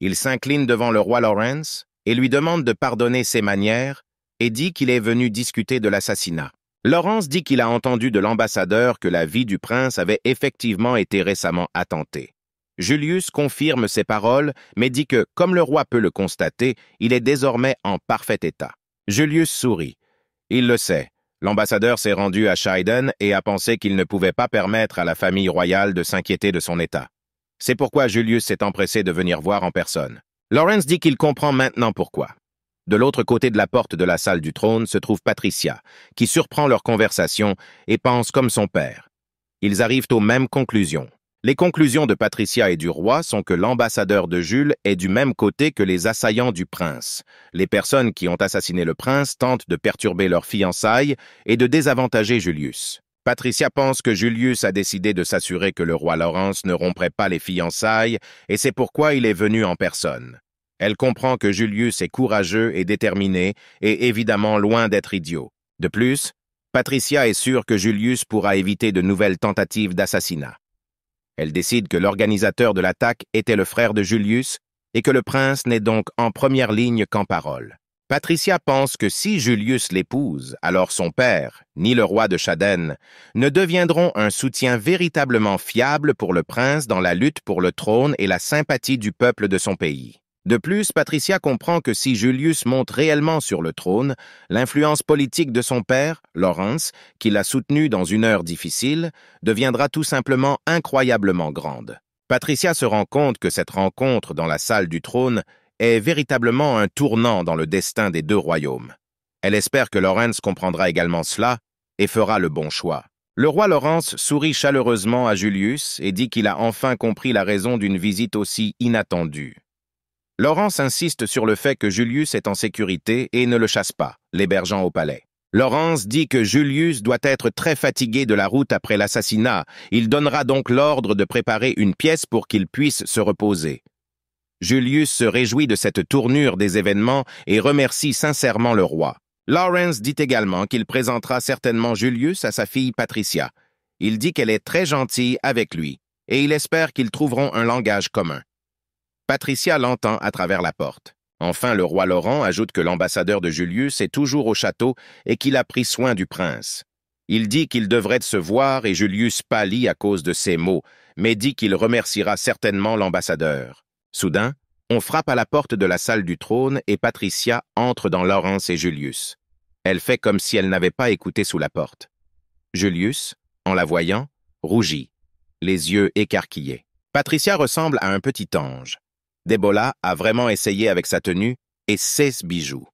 Il s'incline devant le roi Lawrence et lui demande de pardonner ses manières et dit qu'il est venu discuter de l'assassinat. Lawrence dit qu'il a entendu de l'ambassadeur que la vie du prince avait effectivement été récemment attentée. Julius confirme ses paroles, mais dit que, comme le roi peut le constater, il est désormais en parfait état. Julius sourit. Il le sait. L'ambassadeur s'est rendu à Shaden et a pensé qu'il ne pouvait pas permettre à la famille royale de s'inquiéter de son état. C'est pourquoi Julius s'est empressé de venir voir en personne. Lawrence dit qu'il comprend maintenant pourquoi. De l'autre côté de la porte de la salle du trône se trouve Patricia, qui surprend leur conversation et pense comme son père. Ils arrivent aux mêmes conclusions. Les conclusions de Patricia et du roi sont que l'ambassadeur de Jules est du même côté que les assaillants du prince. Les personnes qui ont assassiné le prince tentent de perturber leurs fiançailles et de désavantager Julius. Patricia pense que Julius a décidé de s'assurer que le roi Lawrence ne romprait pas les fiançailles et c'est pourquoi il est venu en personne. Elle comprend que Julius est courageux et déterminé et évidemment loin d'être idiot. De plus, Patricia est sûre que Julius pourra éviter de nouvelles tentatives d'assassinat. Elle décide que l'organisateur de l'attaque était le frère de Julius et que le prince n'est donc en première ligne qu'en parole. Patricia pense que si Julius l'épouse, alors son père, ni le roi de Shaden, ne deviendront un soutien véritablement fiable pour le prince dans la lutte pour le trône et la sympathie du peuple de son pays. De plus, Patricia comprend que si Julius monte réellement sur le trône, l'influence politique de son père, Lawrence, qui l'a soutenu dans une heure difficile, deviendra tout simplement incroyablement grande. Patricia se rend compte que cette rencontre dans la salle du trône est véritablement un tournant dans le destin des deux royaumes. Elle espère que Lawrence comprendra également cela et fera le bon choix. Le roi Lawrence sourit chaleureusement à Julius et dit qu'il a enfin compris la raison d'une visite aussi inattendue. Laurence insiste sur le fait que Julius est en sécurité et ne le chasse pas, l'hébergeant au palais. Laurence dit que Julius doit être très fatigué de la route après l'assassinat. Il donnera donc l'ordre de préparer une pièce pour qu'il puisse se reposer. Julius se réjouit de cette tournure des événements et remercie sincèrement le roi. Lawrence dit également qu'il présentera certainement Julius à sa fille Patricia. Il dit qu'elle est très gentille avec lui et il espère qu'ils trouveront un langage commun. Patricia l'entend à travers la porte. Enfin, le roi Laurent ajoute que l'ambassadeur de Julius est toujours au château et qu'il a pris soin du prince. Il dit qu'ils devraient se voir et Julius pâlit à cause de ces mots, mais dit qu'il remerciera certainement l'ambassadeur. Soudain, on frappe à la porte de la salle du trône et Patricia entre dans Laurence et Julius. Elle fait comme si elle n'avait pas écouté sous la porte. Julius, en la voyant, rougit, les yeux écarquillés. Patricia ressemble à un petit ange. Debola a vraiment essayé avec sa tenue et ses bijoux.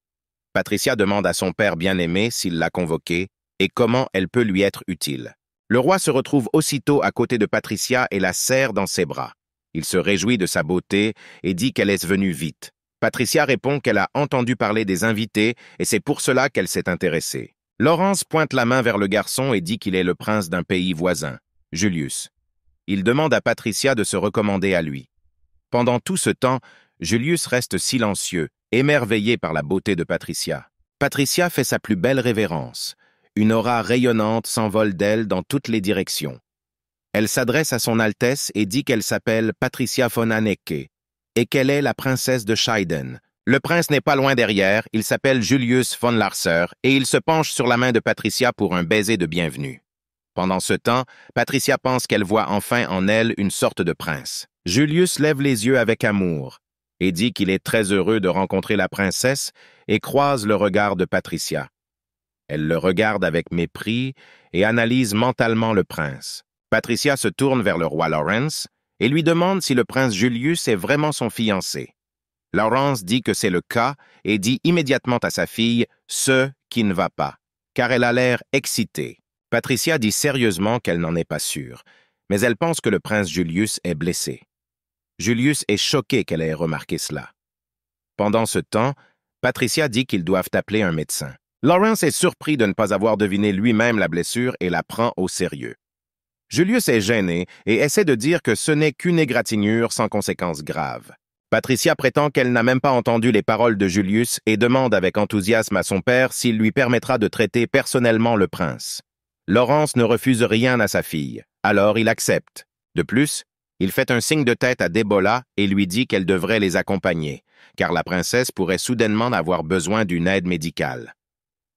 Patricia demande à son père bien-aimé s'il l'a convoquée et comment elle peut lui être utile. Le roi se retrouve aussitôt à côté de Patricia et la serre dans ses bras. Il se réjouit de sa beauté et dit qu'elle est venue vite. Patricia répond qu'elle a entendu parler des invités et c'est pour cela qu'elle s'est intéressée. Laurence pointe la main vers le garçon et dit qu'il est le prince d'un pays voisin, Julius. Il demande à Patricia de se recommander à lui. Pendant tout ce temps, Julius reste silencieux, émerveillé par la beauté de Patricia. Patricia fait sa plus belle révérence. Une aura rayonnante s'envole d'elle dans toutes les directions. Elle s'adresse à son Altesse et dit qu'elle s'appelle Patricia von Anneke et qu'elle est la princesse de Scheiden. Le prince n'est pas loin derrière, il s'appelle Julius von Larser et il se penche sur la main de Patricia pour un baiser de bienvenue. Pendant ce temps, Patricia pense qu'elle voit enfin en elle une sorte de prince. Julius lève les yeux avec amour et dit qu'il est très heureux de rencontrer la princesse et croise le regard de Patricia. Elle le regarde avec mépris et analyse mentalement le prince. Patricia se tourne vers le roi Lawrence et lui demande si le prince Julius est vraiment son fiancé. Lawrence dit que c'est le cas et dit immédiatement à sa fille ce qui ne va pas, car elle a l'air excitée. Patricia dit sérieusement qu'elle n'en est pas sûre, mais elle pense que le prince Julius est blessé. Julius est choqué qu'elle ait remarqué cela. Pendant ce temps, Patricia dit qu'ils doivent appeler un médecin. Lawrence est surpris de ne pas avoir deviné lui-même la blessure et la prend au sérieux. Julius est gêné et essaie de dire que ce n'est qu'une égratignure sans conséquences graves. Patricia prétend qu'elle n'a même pas entendu les paroles de Julius et demande avec enthousiasme à son père s'il lui permettra de traiter personnellement le prince. Laurence ne refuse rien à sa fille, alors il accepte. De plus, il fait un signe de tête à Debola et lui dit qu'elle devrait les accompagner, car la princesse pourrait soudainement avoir besoin d'une aide médicale.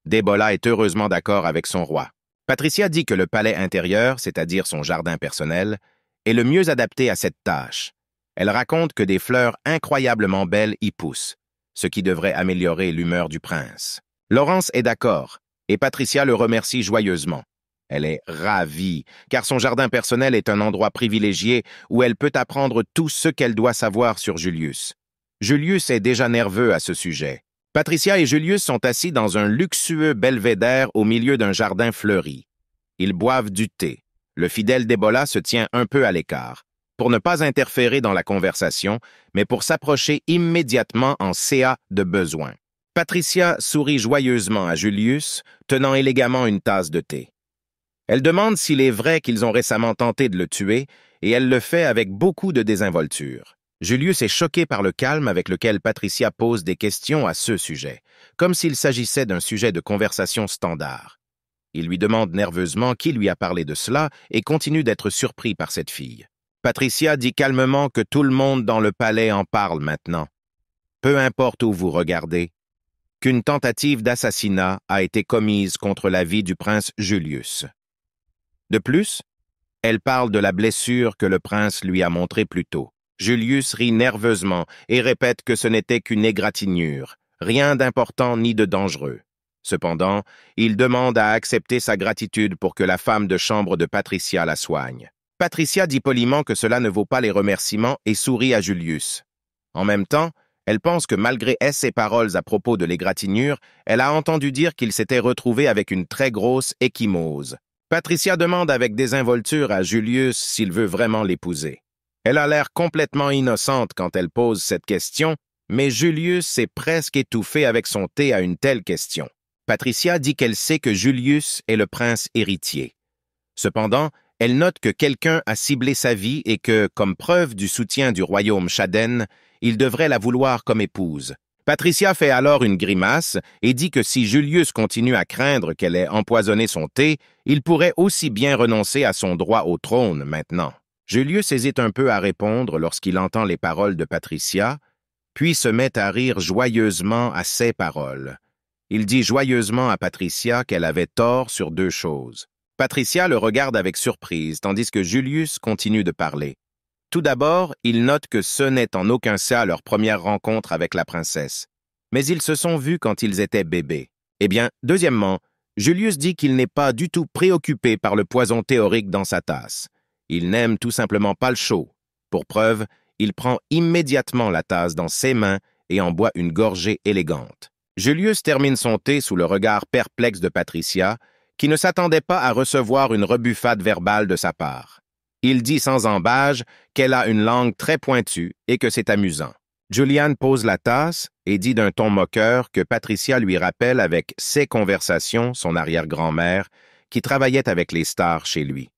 Debola est heureusement d'accord avec son roi. Patricia dit que le palais intérieur, c'est-à-dire son jardin personnel, est le mieux adapté à cette tâche. Elle raconte que des fleurs incroyablement belles y poussent, ce qui devrait améliorer l'humeur du prince. Laurence est d'accord, et Patricia le remercie joyeusement. Elle est ravie, car son jardin personnel est un endroit privilégié où elle peut apprendre tout ce qu'elle doit savoir sur Julius. Julius est déjà nerveux à ce sujet. Patricia et Julius sont assis dans un luxueux belvédère au milieu d'un jardin fleuri. Ils boivent du thé. Le fidèle Debola se tient un peu à l'écart, pour ne pas interférer dans la conversation, mais pour s'approcher immédiatement en CA de besoin. Patricia sourit joyeusement à Julius, tenant élégamment une tasse de thé. Elle demande s'il est vrai qu'ils ont récemment tenté de le tuer, et elle le fait avec beaucoup de désinvolture. Julius est choqué par le calme avec lequel Patricia pose des questions à ce sujet, comme s'il s'agissait d'un sujet de conversation standard. Il lui demande nerveusement qui lui a parlé de cela et continue d'être surpris par cette fille. Patricia dit calmement que tout le monde dans le palais en parle maintenant. Peu importe où vous regardez, qu'une tentative d'assassinat a été commise contre la vie du prince Julius. De plus, elle parle de la blessure que le prince lui a montrée plus tôt. Julius rit nerveusement et répète que ce n'était qu'une égratignure, rien d'important ni de dangereux. Cependant, il demande à accepter sa gratitude pour que la femme de chambre de Patricia la soigne. Patricia dit poliment que cela ne vaut pas les remerciements et sourit à Julius. En même temps, elle pense que malgré ses paroles à propos de l'égratignure, elle a entendu dire qu'il s'était retrouvé avec une très grosse échymose. Patricia demande avec désinvolture à Julius s'il veut vraiment l'épouser. Elle a l'air complètement innocente quand elle pose cette question, Mais Julius s'est presque étouffé avec son thé à une telle question. Patricia dit qu'elle sait que Julius est le prince héritier. Cependant, elle note que quelqu'un a ciblé sa vie et que, comme preuve du soutien du royaume Shaden, il devrait la vouloir comme épouse. Patricia fait alors une grimace et dit que si Julius continue à craindre qu'elle ait empoisonné son thé, il pourrait aussi bien renoncer à son droit au trône maintenant. Julius hésite un peu à répondre lorsqu'il entend les paroles de Patricia, puis se met à rire joyeusement à ces paroles. Il dit joyeusement à Patricia qu'elle avait tort sur deux choses. Patricia le regarde avec surprise, tandis que Julius continue de parler. Tout d'abord, il note que ce n'est en aucun cas leur première rencontre avec la princesse, mais ils se sont vus quand ils étaient bébés. Eh bien, deuxièmement, Julius dit qu'il n'est pas du tout préoccupé par le poison théorique dans sa tasse. Il n'aime tout simplement pas le chaud. Pour preuve, il prend immédiatement la tasse dans ses mains et en boit une gorgée élégante. Julius termine son thé sous le regard perplexe de Patricia, qui ne s'attendait pas à recevoir une rebuffade verbale de sa part. Il dit sans embâge qu'elle a une langue très pointue et que c'est amusant. Julian pose la tasse et dit d'un ton moqueur que Patricia lui rappelle avec ses conversations son arrière-grand-mère qui travaillait avec les stars chez lui.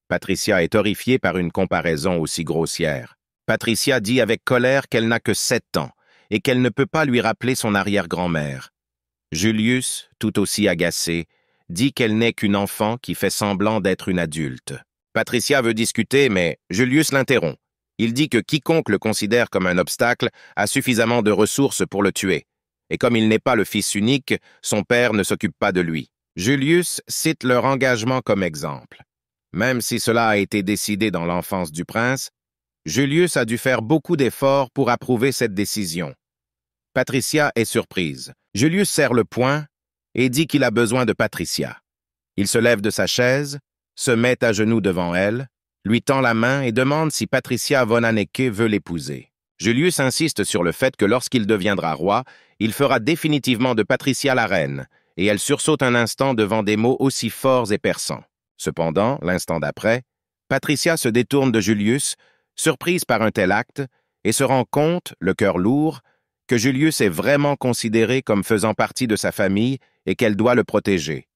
Patricia est horrifiée par une comparaison aussi grossière. Patricia dit avec colère qu'elle n'a que 7 ans et qu'elle ne peut pas lui rappeler son arrière-grand-mère. Julius, tout aussi agacé, dit qu'elle n'est qu'une enfant qui fait semblant d'être une adulte. Patricia veut discuter, mais Julius l'interrompt. Il dit que quiconque le considère comme un obstacle a suffisamment de ressources pour le tuer. Et comme il n'est pas le fils unique, son père ne s'occupe pas de lui. Julius cite leur engagement comme exemple. Même si cela a été décidé dans l'enfance du prince, Julius a dû faire beaucoup d'efforts pour approuver cette décision. Patricia est surprise. Julius serre le poing et dit qu'il a besoin de Patricia. Il se lève de sa chaise, se met à genoux devant elle, lui tend la main et demande si Patricia von Anneke veut l'épouser. Julius insiste sur le fait que lorsqu'il deviendra roi, il fera définitivement de Patricia la reine, et elle sursaute un instant devant des mots aussi forts et perçants. Cependant, l'instant d'après, Patricia se détourne de Julius, surprise par un tel acte, et se rend compte, le cœur lourd, que Julius est vraiment considéré comme faisant partie de sa famille et qu'elle doit le protéger.